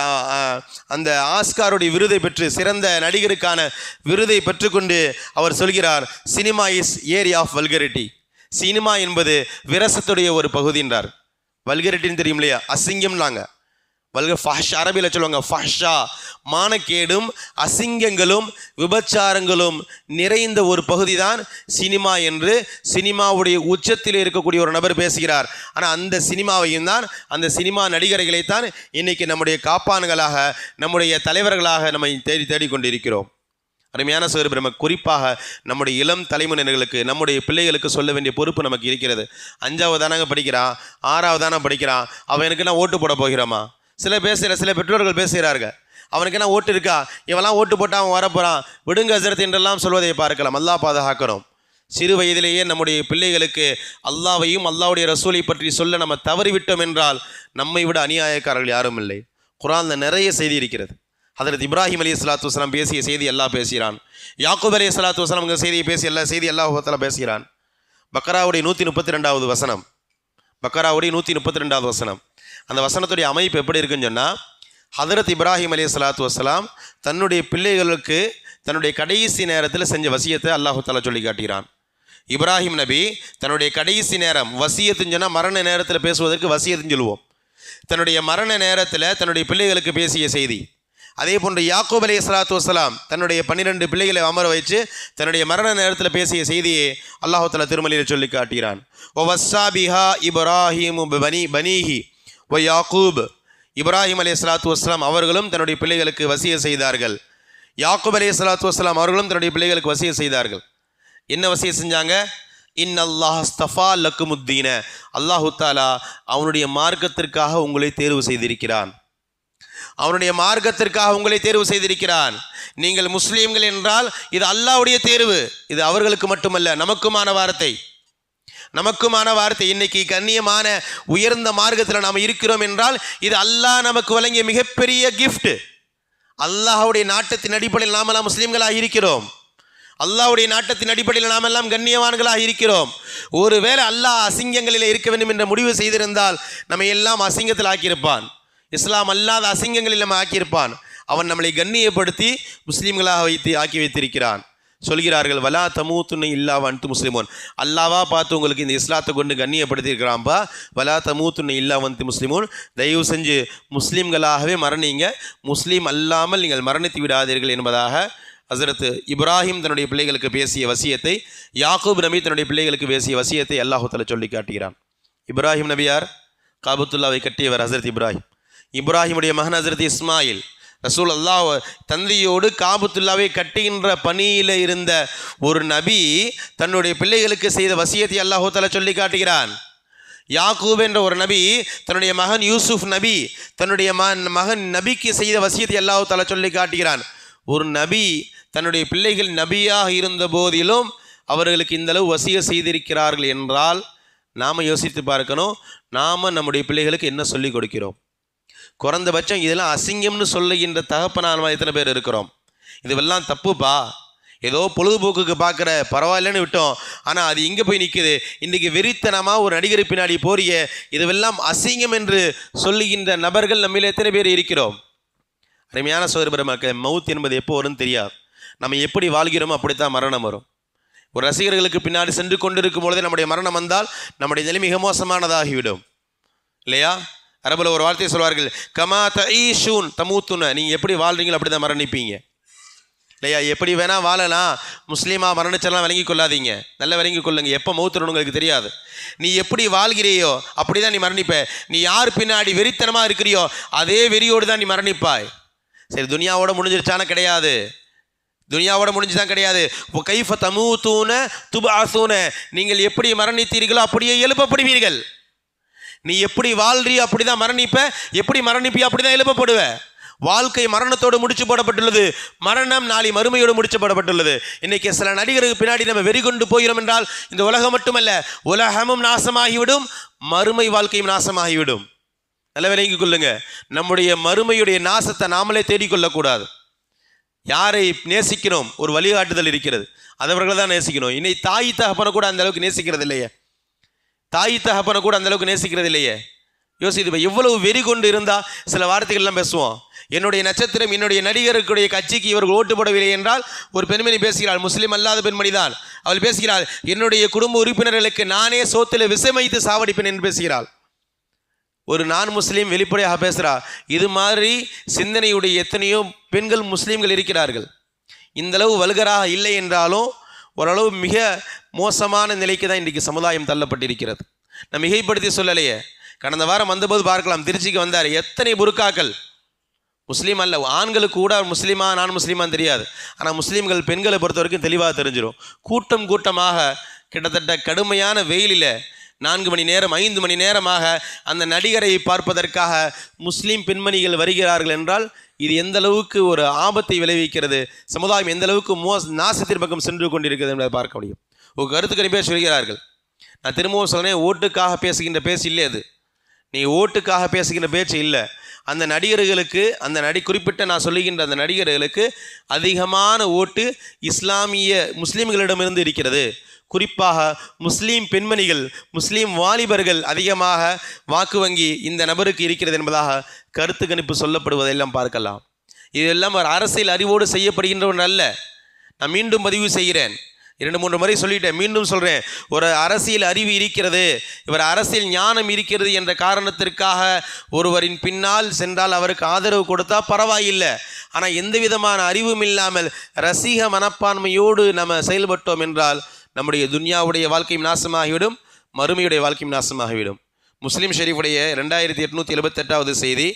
அந்த ஆஸ்காருடைய விருதை பெற்று, சிறந்த நடிகருக்கான விருதை பெற்றுக்கொண்டு அவர் சொல்கிறார், cinema is area of vulgarity. Cinema என்பது விரசத்துடைய ஒரு பகுதி என்றார். வல்கரிட்டின்னு தெரியும் இல்லையா, அசிங்கம்னாங்க. ஃபஹ்ஷா அரபியில் சொல்லுவாங்க. ஃபஹ்ஷா மானக்கேடும் அசிங்கங்களும் விபச்சாரங்களும் நிறைந்த ஒரு பகுதி தான் சினிமா என்று சினிமாவுடைய உச்சத்தில் இருக்கக்கூடிய ஒரு நபர் பேசுகிறார். ஆனால் அந்த சினிமாவையும் தான், அந்த சினிமா நடிகர்களைத்தான் இன்னைக்கு நம்முடைய காப்பான்களாக, நம்முடைய தலைவர்களாக நம்ம தேடிக்கொண்டிருக்கிறோம். அருமையான சகோதரர்களே, குறிப்பாக நம்முடைய இளம் தலைமுறையினர்களுக்கு, நம்முடைய பிள்ளைகளுக்கு சொல்ல வேண்டிய பொறுப்பு நமக்கு இருக்கிறது. 5வது தானங்க படிக்கிறான், 6வது தானே படிக்கிறான், அவனுக்கு நான் ஓட்டு போட போகிறோமா? சில பெற்றோர்கள் பேசுகிறார்கள், அவனுக்கு என்ன ஓட்டு இருக்கா, இவெல்லாம் ஓட்டு போட்டால் அவன் வரப்போகிறான், விடுங்க ஹசரத் என்றெல்லாம் சொல்வதை பார்க்கலாம். அல்லாஹ் பாதுகாக்கிறோம். சிறு வயதிலேயே நம்முடைய பிள்ளைகளுக்கு அல்லாஹ்வையும் அல்லாஹ்வுடைய ரசூலை பற்றி சொல்ல நம்ம தவறிவிட்டோம் என்றால் நம்மை விட அநியாயக்காரர்கள் யாரும் இல்லை. குர்ஆனில் நிறைய செய்தி இருக்கிறது. ஹதரத் இப்ராஹிம் அலைஹிஸ்ஸலாத்து வஸலாம் பேசிய செய்தி அல்லாஹ் பேசுகிறான். யாக்கூப் அலைஹிஸ்ஸலாத்து வஸலாம் செய்தியை பேசிய செய்தி அல்லாஹ் தஆலா பேசுகிறான். பக்கராவுடைய 132வது வசனம், பக்கராவுடைய 132வது வசனம். அந்த வசனத்துடைய அமைப்பு எப்படி இருக்குன்னு சொன்னால், ஹதரத் இப்ராஹிம் அலைஹிஸ்ஸலாத்து வஸலாம் தன்னுடைய பிள்ளைகளுக்கு தன்னுடைய கடைசி நேரத்தில் செஞ்ச வசியத்தை அல்லாஹ் தஆலா சொல்லி காட்டுகிறான். இப்ராஹிம் நபி தன்னுடைய கடைசி நேரம், வசியத்துன்னு சொன்னால் மரண நேரத்தில் பேசுவதற்கு வசியத்துன்னு சொல்லுவோம், தன்னுடைய மரண நேரத்தில் தன்னுடைய பிள்ளைகளுக்கு பேசிய செய்தி. அதே போன்று யாக்கூப் அலைஹிஸ்ஸலாத்து வஸலாம் தன்னுடைய 12 பிள்ளைகளை அமர வைத்து தன்னுடைய மரண நேரத்தில் பேசிய செய்தியை அல்லாஹ் தஆலா திருமலையில் சொல்லி காட்டுகிறான். வஸ்ஸா பிஹா இப்ராஹிமு பனீஹி வ யாக்கூப். இப்ராஹிம் அலைஹிஸ்ஸலாத்து வஸலாம் அவர்களும் தன்னுடைய பிள்ளைகளுக்கு வசிய செய்தார்கள். யாக்கூப் அலைஹிஸ்ஸலாத்து வஸலாம் அவர்களும் தன்னுடைய பிள்ளைகளுக்கு வசிய செய்தார்கள். என்ன வசிய செஞ்சாங்க? இன்னல்லாஹ் அஸ்தஃபா லக்குமுத்தீன, அல்லாஹு தஆலா அவனுடைய மார்க்கத்திற்காக உங்களை தேர்வு செய்திருக்கிறான். அவனுடைய மார்க்கத்திற்காக உங்களை தேர்வு செய்திருக்கிறான். நீங்கள் முஸ்லீம்கள் என்றால் இது அல்லாஹ்வுடைய தேர்வு. இது அவர்களுக்கு மட்டுமல்ல, நமக்குமான வார்த்தை, நமக்குமான வார்த்தை. இன்னைக்கு கண்ணியமான உயர்ந்த மார்க்கத்தில் நாம் இருக்கிறோம் என்றால் இது அல்லாஹ் நமக்கு வழங்கிய மிகப்பெரிய கிஃப்ட். அல்லாஹ்வுடைய நாட்டத்தின் அடிப்படையில் நாமெல்லாம் முஸ்லீம்களாக இருக்கிறோம். அல்லாஹ்வுடைய நாட்டத்தின் அடிப்படையில் நாம் எல்லாம் கண்ணியவான்களாக இருக்கிறோம். ஒருவேளை அல்லாஹ் அசிங்கங்களில் இருக்க வேண்டும் என்ற முடிவு செய்திருந்தால் நம்ம எல்லாம் அசிங்கத்தில் ஆக்கியிருப்பான். இஸ்லாம் அல்லாத அசிங்கங்களில் நம்ம ஆக்கியிருப்பான். அவன் நம்மளை கண்ணியப்படுத்தி முஸ்லீம்களாக ஆக்கி வைத்திருக்கிறான். சொல்கிறார்கள், வலா தமூத்துன்னு இல்லா வந்து முஸ்லிமோன். அல்லாவா பார்த்து உங்களுக்கு இந்த இஸ்லாத்தை கொண்டு கண்ணியப்படுத்தியிருக்கிறான்பா. வலா தமூத்துன்னு இல்லா வந்து முஸ்லிமோன். தயவு செஞ்சு முஸ்லீம்களாகவே மரணிங்க, முஸ்லீம் அல்லாமல் நீங்கள் மரணித்து விடாதீர்கள் என்பதாக ஹசரத் இப்ராஹிம் தன்னுடைய பிள்ளைகளுக்கு பேசிய வசியத்தை, யாக்கூப் நபி தன்னுடைய பிள்ளைகளுக்கு பேசிய வசியத்தை அல்லாஹ் தஆலா சொல்லி காட்டுகிறான். இப்ராஹிம் நபியார் காபத்துல்லாவை கட்டியவர் ஹசரத் இப்ராஹிம். இப்ராஹிமுடைய மகன் ஹசரத் இஸ்மாயில். ரசூல் அல்லாஹ் தந்தையோடு காபத்துல்லாவை கட்டுகின்ற பணியில் இருந்த ஒரு நபி தன்னுடைய பிள்ளைகளுக்கு செய்த வசியத்தை அல்லாஹ் தஆலா சொல்லி காட்டுகிறான். யாக்கூப் என்ற ஒரு நபி தன்னுடைய மகன் யூசுப் நபி தன்னுடைய மகன் நபிக்கு செய்த வசியத்தை அல்லாஹ் தஆலா சொல்லி காட்டுகிறான். ஒரு நபி தன்னுடைய பிள்ளைகள் நபியாக இருந்த போதிலும் அவர்களுக்கு இந்தளவு வசிய செய்திருக்கிறார்கள் என்றால் நாம் யோசித்து பார்க்கணும், நாம் நம்முடைய பிள்ளைகளுக்கு என்ன சொல்லிக் கொடுக்கிறோம்? குறைந்தபட்சம் இதெல்லாம் அசிங்கம்னு சொல்லுகின்ற தகப்பனான எத்தனை பேர் இருக்கிறோம்? இதுவெல்லாம் தப்புப்பா, ஏதோ பொழுதுபோக்குக்கு பார்க்குற, பரவாயில்லன்னு விட்டோம், ஆனால் அது இங்கே போய் நிற்குது. இன்றைக்கி வெறித்தனமாக ஒரு நடிகர் பின்னாடி போறிய, இதுவெல்லாம் அசிங்கம் என்று சொல்லுகின்ற நபர்கள் நம்மில் எத்தனை பேர் இருக்கிறோம்? அருமையான சகோதரர்களே, மவுத் என்பது எப்போ வரும்னு தெரியாது. நம்ம எப்படி வாழ்கிறோமோ அப்படித்தான் மரணம் வரும். ஒரு ரசிகர்களுக்கு பின்னாடி சென்று கொண்டிருக்கும் பொழுதே நம்முடைய மரணம் வந்தால் நம்முடைய நிலை மிக மோசமானதாகிவிடும் இல்லையா? அரபுல ஒரு வார்த்தையை சொல்வார்கள், கமா தஈஷூன் தமூத்துன. நீங்கள் எப்படி வாழ்றீங்களோ அப்படி தான் மரணிப்பீங்க இல்லையா? எப்படி வேணால் வாழலாம், முஸ்லீமாக மரணிச்செல்லாம் விளங்கி கொள்ளாதீங்க, நல்லா விளங்கி கொள்ளுங்க. எப்போ மௌத்துறணும் உங்களுக்கு தெரியாது. நீ எப்படி வாழ்கிறியோ அப்படி தான் நீ மரணிப்ப. நீ யார் பின்னாடி வெறித்தனமாக இருக்கிறியோ அதே வெறியோடு தான் நீ மரணிப்பாய். சரி, துனியாவோட முடிஞ்சிருச்சான கிடையாது, துனியாவோட முடிஞ்சுதான் கிடையாது. கைஃப தமூத்தூன துபாசூன. நீங்கள் எப்படி மரணித்தீர்களோ அப்படியே எழுப்பப்படுவீர்கள். நீ எப்படி வாழ்றியோ அப்படி தான் மரணிப்ப, எப்படி மரணிப்பியோ அப்படி தான் எழுப்பப்படுவ. வாழ்க்கை மரணத்தோடு முடிச்சு போடப்பட்டுள்ளது, மரணம் நாளை மறுமையோடு முடிச்சு போடப்பட்டுள்ளது. இன்றைக்கி சில நடிகருக்கு பின்னாடி நம்ம வெறி கொண்டு போகிறோம் என்றால் இந்த உலகம் மட்டுமல்ல, உலகமும் நாசமாகிவிடும், மறுமை வாழ்க்கையும் நாசமாகிவிடும். நல்ல விளங்கிக் கொள்ளுங்க. நம்முடைய மறுமையுடைய நாசத்தை நாமளே தேடிக்கொள்ளக்கூடாது. யாரை நேசிக்கிறோம்? ஒரு வழிகாட்டுதல் இருக்கிறது, அதவர்களை தான் நேசிக்கணும். இன்னைக்கு தாய் தகப்பனை கூட அந்த அளவுக்கு நேசிக்கிறது இல்லையே, தாய் தகப்பனை கூட அந்த அளவுக்கு நேசிக்கிறது இல்லையே. யோசித்து எவ்வளவு வெறி கொண்டு இருந்தால் சில வார்த்தைகள்லாம் பேசுவோம். என்னுடைய நட்சத்திரம், என்னுடைய நடிகருக்குடைய கட்சிக்கு இவர்கள் ஓட்டு போடவில்லை என்றால் ஒரு பெண்மணி பேசுகிறாள், முஸ்லீம் அல்லாத பெண்மணி தான் அவள் பேசுகிறாள், என்னுடைய குடும்ப உறுப்பினர்களுக்கு நானே சோத்தில் விஷமைத்து சாவடிப்பேன் என்று பேசுகிறாள். ஒரு நான் முஸ்லீம் வெளிப்படையாக பேசுகிறா. இது மாதிரி சிந்தனையுடைய எத்தனையோ பெண்கள் முஸ்லீம்கள் இருக்கிறார்கள். இந்தளவு வல்கராக இல்லை என்றாலும் ஓரளவு மிக மோசமான நிலைக்கு தான் இன்றைக்கு சமுதாயம் தள்ளப்பட்டிருக்கிறது. நான் மிகைப்படுத்தி சொல்லலையே, கடந்த வாரம் வந்தபோது பார்க்கலாம், திருச்சிக்கு வந்தார், எத்தனை புர்காக்கள் முஸ்லீம் அல்ல, ஆண்களுக்கு கூட முஸ்லீமா நான் முஸ்லீமான்னு தெரியாது. ஆனால் முஸ்லீம்கள் பெண்களை பொறுத்த வரைக்கும் தெளிவாக தெரிஞ்சிடும். கூட்டம் கூட்டமாக கிட்டத்தட்ட கடுமையான வெயிலில் 4 மணி நேரம் 5 மணி நேரமாக அந்த நடிகரை பார்ப்பதற்காக முஸ்லீம் பெண்மணிகள் வருகிறார்கள் என்றால் இது எந்த அளவுக்கு ஒரு ஆபத்தை விளைவிக்கிறது, சமுதாயம் எந்த அளவுக்கு நாசத்தின் பக்கம் சென்று கொண்டிருக்கிறது என்பதை பார்க்க முடியும். ஒரு கருத்து கணிப்பே சொல்கிறார்கள். நான் திரும்பவும் சொல்கிறேன், ஓட்டுக்காக பேசுகின்ற பேச்சு இல்லை அது. நீ ஓட்டுக்காக பேசுகின்ற பேச்சு இல்லை. அந்த நடிகர்களுக்கு குறிப்பிட்ட நான் சொல்லுகின்ற அந்த நடிகர்களுக்கு அதிகமான ஓட்டு இஸ்லாமிய முஸ்லீம்களிடமிருந்து இருக்கிறது. குறிப்பாக முஸ்லீம் பெண்மணிகள், முஸ்லீம் வாலிபர்கள் அதிகமாக வாக்கு வங்கி இந்த நபருக்கு இருக்கிறது என்பதாக கருத்து கணிப்பு சொல்லப்படுவதெல்லாம் பார்க்கலாம். இதெல்லாம் ஒரு அரசியல் அறிவோடு செய்யப்படுகின்ற ஒன்று அல்ல. நான் மீண்டும் பதிவு செய்கிறேன், 2-3 முறை சொல்லிட்டேன், மீண்டும் சொல்கிறேன். ஒரு அரசியல் அறிவு இருக்கிறது, இவர் அரசியல் ஞானம் இருக்கிறது என்ற காரணத்திற்காக ஒருவரின் பின்னால் சென்றால் அவருக்கு ஆதரவு கொடுத்தா பரவாயில்லை. ஆனால் எந்த விதமான அறிவும் இல்லாமல் ரசிக மனப்பான்மையோடு நம்ம செயல்பட்டோம் என்றால் நம்முடைய துன்யாவுடைய வாழ்க்கையும் நாசமாகிவிடும், மறுமையுடைய வாழ்க்கையும் நாசமாகிவிடும். முஸ்லீம் ஷெரீஃபுடைய 2878வது செய்தி,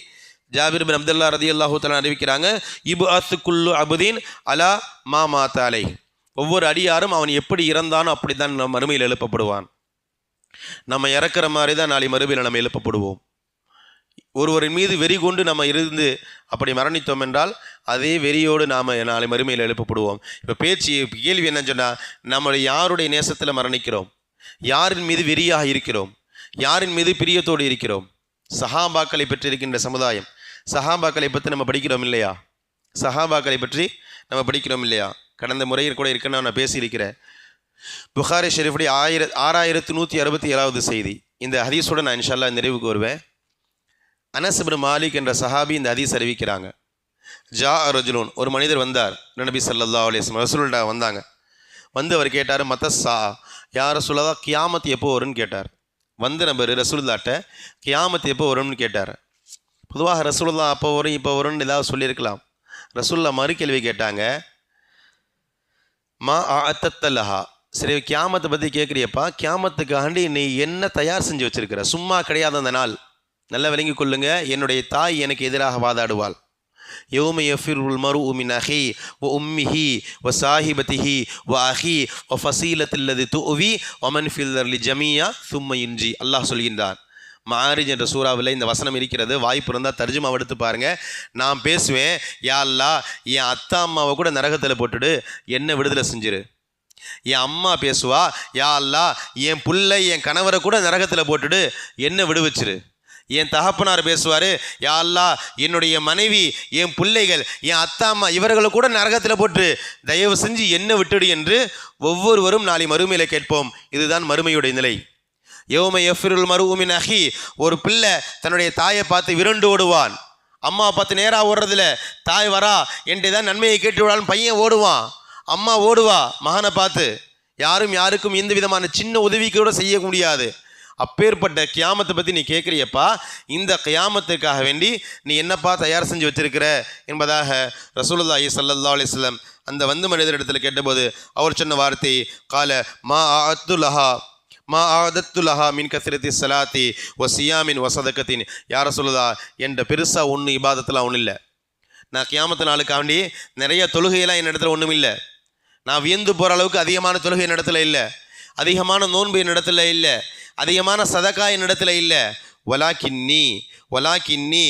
ஜாபிர் பின் அப்துல்லா ரதியல்லாஹு தஆலா அறிவிக்கிறாங்க, இப்அத்து குல்லு அபுதீன் அலா மா மாத அலைஹி. ஒவ்வொரு அடியாரும் அவன் எப்படி இறந்தானோ அப்படி தான் நம்ம மறுமையில் எழுப்பப்படுவான். நம்ம இறக்குற மாதிரி தான் நாளை மறுமையில் நம்ம எழுப்பப்படுவோம். ஒருவரின் மீது வெறி கொண்டு நம்ம இருந்து அப்படி மரணித்தோம் என்றால் அதே வெறியோடு நாம் நாளை மறுமையில் எழுப்பப்படுவோம். இப்போ கேள்வி என்னன்னு சொன்னால், நம்ம யாருடைய நேசத்தில் மரணிக்கிறோம், யாரின் மீது வெறியாக இருக்கிறோம், யாரின் மீது பிரியத்தோடு இருக்கிறோம். சஹாபாக்களை பற்றி இருக்கின்ற சமுதாயம், சஹாபாக்களை பற்றி நம்ம படிக்கிறோம் இல்லையா? சஹாபாக்களை பற்றி நம்ம படிக்கிறோம் இல்லையா? கடந்த முறையில் கூட இருக்குன்னு நான் பேசியிருக்கிறேன். புகாரி ஷெரீஃபுடைய 6167வது செய்தி. இந்த ஹதீஸோடு நான் இன்ஷா அல்லாஹ் நிறைவுக்கு வருவேன். அனஸ் இப்னு மாலிக் என்ற சஹாபி இந்த ஹதீஸ் அறிவிக்கிறாங்க. ஜா ரஜுலூன், ஒரு மனிதர் வந்தார், நபி ஸல்லல்லாஹு அலைஹி வஸல்லம் ரசூலுல்லா வந்தாங்க. வந்து அவர் கேட்டார், மத்தஸ்ஸா, யா ரசூலல்லாஹ் கியாமத் எப்போ வரும்னு கேட்டார். வந்த நபர் ரசூலுல்லாஹ்ட்ட கியாமத் எப்போ வரும்னு கேட்டார். பொதுவாக ரசூலுல்லாஹ் அப்போ வரும் இப்போ வரும்னு ஏதாவது சொல்லியிருக்கலாம். ரசூலுல்லாஹ் மறு கேள்வி கேட்டாங்க, மா அத்தத்தல்லஹா, சரி கியாமத்தை பற்றி கேட்குறியப்பா, கியாமத்துக்காண்டி நீ என்ன தயார் செஞ்சு வச்சிருக்கிற? சும்மா கிடையாது அந்த நாள், நல்லா விளங்கி கொள்ளுங்க. என்னுடைய தாய் எனக்கு எதிராக வாதாடுவாள். யௌம யஃபிருல் மர்உ மின் அஹி வ உம்மிஹி வ சாஹிபதிஹி வ அஹி வ ஃபஸீலத்தில்லதி துவி வ மன் ஃபில் அர்லி ஜமீஆ சும்ம யுன்ஜி. அல்லாஹ் சொல்கின்றான். மாரிஜ் என்ற சூறாவில் இந்த வசனம் இருக்கிறது. வாய்ப்பு இருந்தால் தர்ஜுமா எடுத்து பாருங்கள். நான் பேசுவேன், யா அல்லாஹ் என் அத்தா அம்மாவை கூட நரகத்தில் போட்டுடு, என்ன விடுதலை செஞ்சிரு. என் அம்மா பேசுவா, யா அல்லாஹ் என் புள்ளை என் கணவரை கூட நரகத்தில் போட்டுடு, என்ன விடுவிச்சிரு. என் தகப்பனார் பேசுவார், யா அல்லாஹ் என்னுடைய மனைவி என் பிள்ளைகள் என் அத்தா அம்மா இவர்களை கூட நரகத்தில் போட்டு தயவு செஞ்சு என்ன விட்டுடு என்று ஒவ்வொருவரும் நாளை மறுமையில் கேட்போம். இதுதான் மறுமையுடைய நிலை. யௌம யஃபிருல் மர்உ மின் அஹி, ஒரு பிள்ளை தன்னுடைய தாயை பார்த்து விரண்டு ஓடுவான். அம்மா பார்த்து நேராக ஓடுறதில்ல, தாய் வரா என்று தான் நன்மையை கேட்டு விடாலும் பையன் ஓடுவான், அம்மா ஓடுவா மகனை பார்த்து. யாருக்கும் எந்த விதமான சின்ன உதவி கூட செய்ய முடியாது. அப்பேற்பட்ட கியாமத்தை பற்றி நீ கேட்குறியப்பா, இந்த கியாமத்துக்காக வேண்டி நீ என்னப்பா தயார் செஞ்சு வச்சிருக்கிற என்பதாக ரசூலுல்லாஹி ஸல்லல்லாஹு அலைஹி வஸல்லம் அந்த வந்து மனிதரிடத்தில் கேட்டபோது அவர் சொன்ன வார்த்தை, கால மா ஆதத்துலஹா மின் கஸ்ரத்தி ஸலாத்தி வ சியாமின் வ ஸதகத்தின். யா ரசூலுல்லாஹ் என்ற பெருசாக ஒன்று இபாதத்தெலாம் ஒன்றும் இல்லை. நான் கியாமத்து நாளுக்காண்டி நிறைய தொழுகையெல்லாம் என் இடத்துல ஒன்றும் இல்லை. நான் வியந்து போகிற அளவுக்கு அதிகமான தொழுகை என் இடத்துல இல்லை, அதிகமான நோன்பு என் இடத்துல இல்லை, அதிகமான சதகா என் இடத்துல இல்லை. வலாக்கின்னி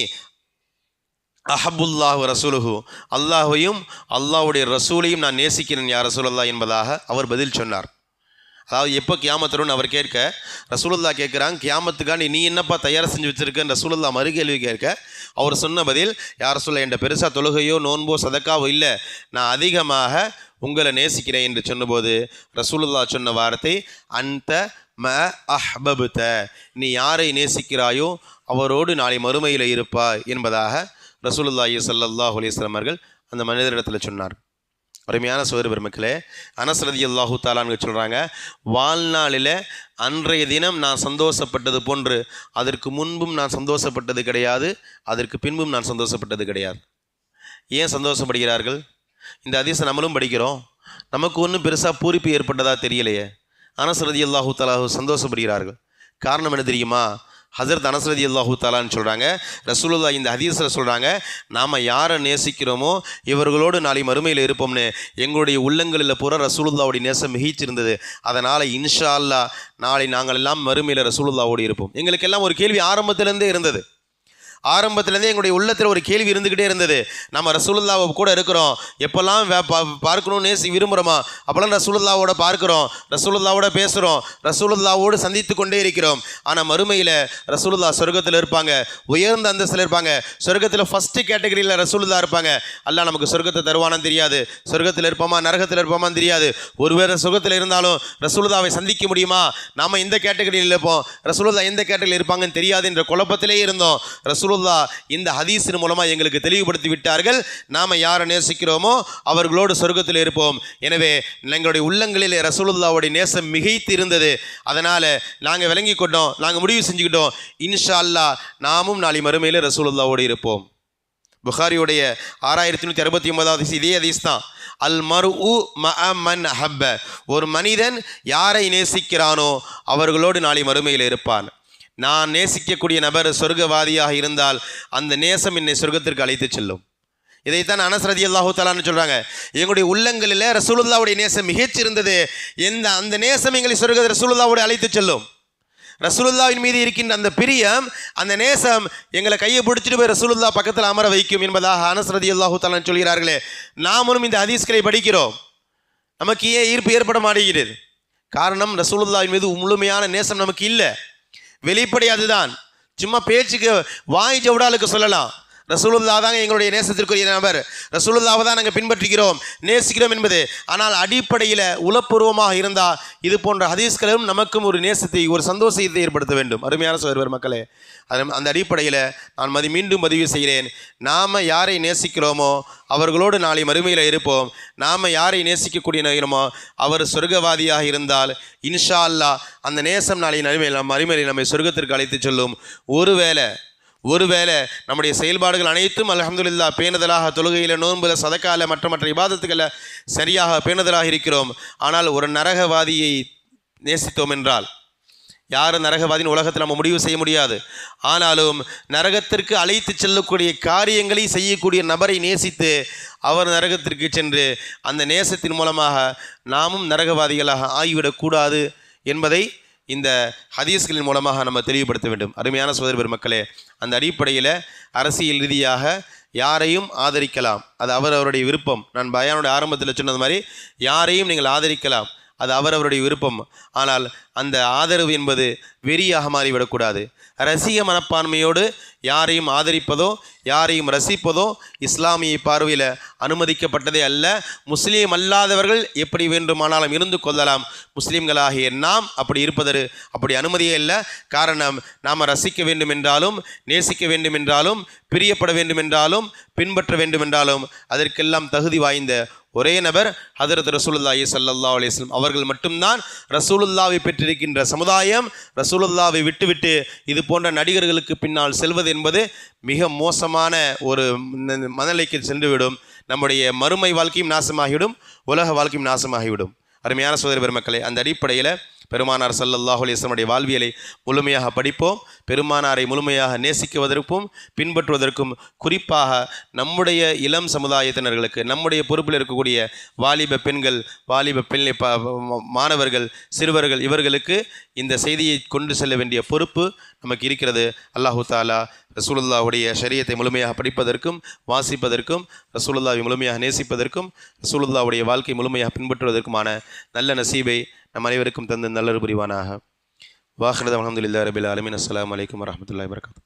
அஹபுல்லாஹு ரசூலுஹு, அல்லாஹையும் அல்லாஹுடைய ரசூலையும் நான் நேசிக்கிறேன் யா ரசூலுல்லாஹ் என்பதாக அவர் பதில் சொன்னார். அதாவது எப்போ கியாமத்துன்னு அவர் கேட்க, ரசூலுல்லாஹ் கேட்குறாங்க, கியாமத்துக்காண்டி நீ என்னப்பா தயார் செஞ்சு வச்சுருக்கேன் ரசூலுல்லாஹ் மறுகேள்வி கேட்க அவர் சொன்ன பதில், யா ரசூலுல்லாஹ் என்ற பெருசாக தொழுகையோ நோன்போ சதக்காவோ இல்லை, நான் அதிகமாக உங்களை நேசிக்கிறேன் என்று சொன்னபோது ரசூலுல்லாஹ் சொன்ன வார்த்தை, அந்த ம அஹ்பபுத, நீ யாரை நேசிக்கிறாயோ அவரோடு நாளை மறுமையில் இருப்பாய் என்பதாக ரசூலுல்லாஹி ஸல்லல்லாஹு அலைஹி வஸல்லம் அவர்கள் அந்த மனிதரிடத்தில் சொன்னார். அருமையான சகோதர பெருமக்களே, அனஸ் ரலியல்லாஹு தஆலான்னு சொல்கிறாங்க, வாழ்நாளில் அன்றைய தினம் நான் சந்தோஷப்பட்டது போன்று அதற்கு முன்பும் நான் சந்தோஷப்பட்டது கிடையாது, அதற்கு பின்பும் நான் சந்தோஷப்பட்டது கிடையாது. ஏன் சந்தோஷப்படுகிறார்கள்? இந்த ஹதீஸை நம்மளும் படிக்கிறோம், நமக்கு ஒன்றும் பெருசாக பூரிப்பு ஏற்பட்டதாக தெரியலையே. அனஸ் ரலியல்லாஹு தஆலா சந்தோஷப்படுகிறார்கள். காரணம் என்ன தெரியுமா? ஹஸரத் அனஸ் ரலியல்லாஹு தஆலான்னு சொல்கிறாங்க, ரசூலுல்லாஹ் இந்த ஹதீஸில் சொல்கிறாங்க, நாம் யாரை நேசிக்கிறோமோ இவர்களோடு நாளை மறுமையில் இருப்போம்னு எங்களுடைய உள்ளங்களில் பூரா ரசூலுல்லாஹ்வுடைய நேசம் மிகிச்சிருந்தது. அதனால் இன்ஷா அல்லாஹ் நாளை நாங்கள் எல்லாம் மறுமையில் ரசூலுல்லாஹ்வோடு இருப்போம். எங்களுக்கெல்லாம் ஒரு கேள்வி ஆரம்பத்திலேருந்தே இருந்தது. ஆரம்பத்துலேருந்தே எங்களுடைய உள்ளத்தில் ஒரு கேள்வி இருந்துக்கிட்டே இருந்தது. நம்ம ரசூலுல்லாஹ் கூட இருக்கிறோம், எப்போல்லாம் பார்க்கணும்னு விரும்புகிறோமா அப்போல்லாம் ரசூலுல்லாவோட பார்க்குறோம், ரசூலுல்லாவோட பேசுகிறோம், ரசூலுல்லாவோடு சந்தித்து கொண்டே இருக்கிறோம். ஆனால் மறுமையில் ரசூலுல்லாஹ் சொர்க்கத்தில் இருப்பாங்க, உயர்ந்த அந்தஸ்தில் இருப்பாங்க. சொர்க்கத்தில் ஃபஸ்ட்டு கேட்டகரியில் ரசூலுல்லாஹ் இருப்பாங்க. அல்லாஹ் நமக்கு சொர்க்கத்தை தருவானான்னு தெரியாது, சொர்க்கத்தில் இருப்போமா நரகத்தில் இருப்போமான்னு தெரியாது. ஒருவேளை சொர்க்கத்தில் இருந்தாலும் ரசூலுல்லாவை சந்திக்க முடியுமா, நாம் இந்த கேட்டகரியில் இருப்போம், ரசூலுல்லாஹ் எந்த கேட்டகரியில் இருப்பாங்கன்னு தெரியாது என்ற குழப்பத்திலே இருந்தோம். ரசூலுல்லாஹ் இந்த ஹதீஸின் மூலமாக எங்களுக்கு தெளிவுபடுத்தி விட்டார்கள், நாம் யாரை நேசிக்கிறோமோ அவர்களோடு சொர்க்கத்தில் இருப்போம். எனவே எங்களுடைய உள்ளங்களில் ரசூலுல்லாஹ்வுடைய நேசம் மிகைத்து இருந்தது. அதனால் நாங்கள் விளங்கி கொண்டோம், நாங்கள் முடிவு செஞ்சுக்கிட்டோம், இன்ஷா அல்லாஹ் நாமும் நாளை மறுமையில் ரசூலுல்லாஹ்வோடு இருப்போம். புகாரியுடைய 6169 இதே ஹதீஸ் தான். அல் மர்உ மஅ மன் அஹப்ப, ஒரு மனிதன் யாரை நேசிக்கிறானோ அவர்களோடு நாளை மறுமையில் இருப்பான். நான் நேசிக்கக்கூடிய நபர் சொர்க்கவாதியாக இருந்தால் அந்த நேசம் என்னை சொர்க்கத்திற்கு அழைத்து செல்லும். இதைத்தான் அனஸ் ரலியல்லாஹு தஆலான்னு சொல்கிறாங்க, எங்களுடைய உள்ளங்களில் ரசூலுல்லாஹ்வுடைய நேசம் மிகச்சிருந்தது, அந்த நேசம் எங்களை சொர்க்க ரசூலுல்லாஹ்வோடு அழைத்து செல்லும். ரசூலுல்லாஹ்வின் மீது இருக்கின்ற அந்த பிரியம், அந்த நேசம் எங்களை கையை பிடிச்சிட்டு போய் ரசூலுல்லாஹ் பக்கத்தில் அமர வைக்கும் என்பதாக அனஸ் ரலியல்லாஹு தஆலான்னு சொல்கிறார்களே. நாமளும் இந்த ஹதீஸ்களை படிக்கிறோம், நமக்கு ஏன் ஈர்ப்பு ஏற்பட மாட்டேங்கிறது? காரணம், ரசூலுல்லாஹ்வின் மீது முழுமையான நேசம் நமக்கு இல்லை. வெளிப்படை அதுதான், சும்மா பேச்சுக்கு வாய் ஜவுடாலுக்கு சொல்லலாம். ரசூலுல்லாஹ் தாங்க எங்களுடைய நேசத்திற்குரிய நபர், ரசூலுல்லாஹ்வை தான் நாங்கள் பின்பற்றுகிறோம், நேசிக்கிறோம் என்பது. ஆனால் அடிப்படையில் உளப்பூர்வமாக இருந்தால் இது போன்ற ஹதீஸ்களும் நமக்கும் ஒரு நேசத்தை, ஒரு சந்தோஷத்தை ஏற்படுத்த வேண்டும். அருமையான சகோதரர் மக்களே, அந்த அடிப்படையில் நான் மீண்டும் பதிவு செய்கிறேன், நாம் யாரை நேசிக்கிறோமோ அவர்களோடு நாளை மறுமையில் இருப்போம். நாம் யாரை நேசிக்கக்கூடிய நேரமோ அவர் சொர்க்கவாதியாக இருந்தால் இன்ஷா அல்லாஹ் அந்த நேசம் நாளை மறுமையில் நம்மை சொர்க்கத்திற்கு அழைத்து சொல்லும். ஒருவேளை நம்முடைய செயல்பாடுகள் அனைத்தும் அல்ஹம்துலில்லாஹ் பேணுதலாக, தொழுகையில், நோன்புல, சதக்கால, மற்ற இபாதத்துக்களை சரியாக பேணுதலாக இருக்கிறோம். ஆனால் ஒரு நரகவாதியை நேசித்தோம் என்றால், யார் நரகவாதின்னு உலகத்தில் நம்ம முடிவு செய்ய முடியாது. ஆனாலும் நரகத்திற்கு அழைத்து செல்லக்கூடிய காரியங்களை செய்யக்கூடிய நபரை நேசித்து அவர் நரகத்திற்கு சென்று அந்த நேசத்தின் மூலமாக நாமும் நரகவாதிகளாக ஆகிவிடக்கூடாது என்பதை இந்த ஹதீஸ்களின் மூலமாக நம்ம தெளிவுபடுத்த வேண்டும். அருமையான சகோதர பெருமக்களே, அந்த அடிப்படையில் அரசியல் ரீதியாக யாரையும் ஆதரிக்கலாம், அது அவரவருடைய விருப்பம். நான் பயானுடைய ஆரம்பத்தில் சொன்னது மாதிரி யாரையும் நீங்கள் ஆதரிக்கலாம், அது அவரவருடைய விருப்பம். ஆனால் அந்த ஆதரவு என்பது வெறியாக மாறிவிடக்கூடாது. ரசிக மனப்பான்மையோடு யாரையும் ஆதரிப்பதோ யாரையும் ரசிப்பதோ இஸ்லாமிய பார்வையில் அனுமதிக்கப்பட்டதே அல்ல. முஸ்லீம் அல்லாதவர்கள் எப்படி வேண்டுமானாலும் இருந்து கொள்ளலாம், முஸ்லீம்களாகிய நாம் அப்படி அனுமதியே இல்லை. காரணம், நாம் ரசிக்க வேண்டுமென்றாலும், நேசிக்க வேண்டுமென்றாலும், பிரியப்பட வேண்டுமென்றாலும், பின்பற்ற வேண்டுமென்றாலும் அதற்கெல்லாம் தகுதி வாய்ந்த ஒரே நபர் ஹதரத் ரசூலுல்லாஹி ஸல்லல்லாஹு அலைஹி வஸல்லம் அவர்கள் மட்டும்தான். ரசூலுல்லாஹ்வை பெற்றிருக்கின்ற சமுதாயம் ரசூலுல்லாஹ்வை விட்டுவிட்டு இது போன்ற நடிகர்களுக்கு பின்னால் செல்வது என்பது மிக மோசமான ஒரு மனநிலைக்கு சென்றுவிடும். நம்முடைய மறுமை வாழ்க்கையும் நாசமாகிவிடும், உலக வாழ்க்கையும் நாசமாகிவிடும். அருமையான சகோதர பெருமக்களே, அந்த அடிப்படையில் பெருமானார் ஸல்லல்லாஹு அலைஹி வஸல்லம் வாழ்வியலை முழுமையாக படிப்போம். பெருமானாரை முழுமையாக நேசிக்குவதற்கும் பின்பற்றுவதற்கும், குறிப்பாக நம்முடைய இளம் சமுதாயத்தினர்களுக்கு, நம்முடைய பொறுப்பில் இருக்கக்கூடிய வாலிப பெண்கள், வாலிப மாணவர்கள், சிறுவர்கள், இவர்களுக்கு இந்த செய்தியை கொண்டு செல்ல வேண்டிய பொறுப்பு நமக்கு இருக்கிறது. அல்லாஹு தாலா ரசூலுல்லாஹ்வுடைய ஷரியத்தை முழுமையாக படிப்பதற்கும், வாசிப்பதற்கும், ரசூலுல்லாஹ்வை முழுமையாக நேசிப்பதற்கும், ரசூலுல்லாஹ்வுடைய வாழ்க்கை முழுமையாக பின்பற்றுவதற்குமான நல்ல நசீபை நம் அனைவருக்கும் தந்து நல்லது புரிவானாக. வாஹிரத் அல்ஹம்துலில்லாஹி ரபில் ஆலமீன். அஸ்ஸலாமு அலைக்கும் வரஹ்மத்துல்லாஹி வபரகாத்துஹு.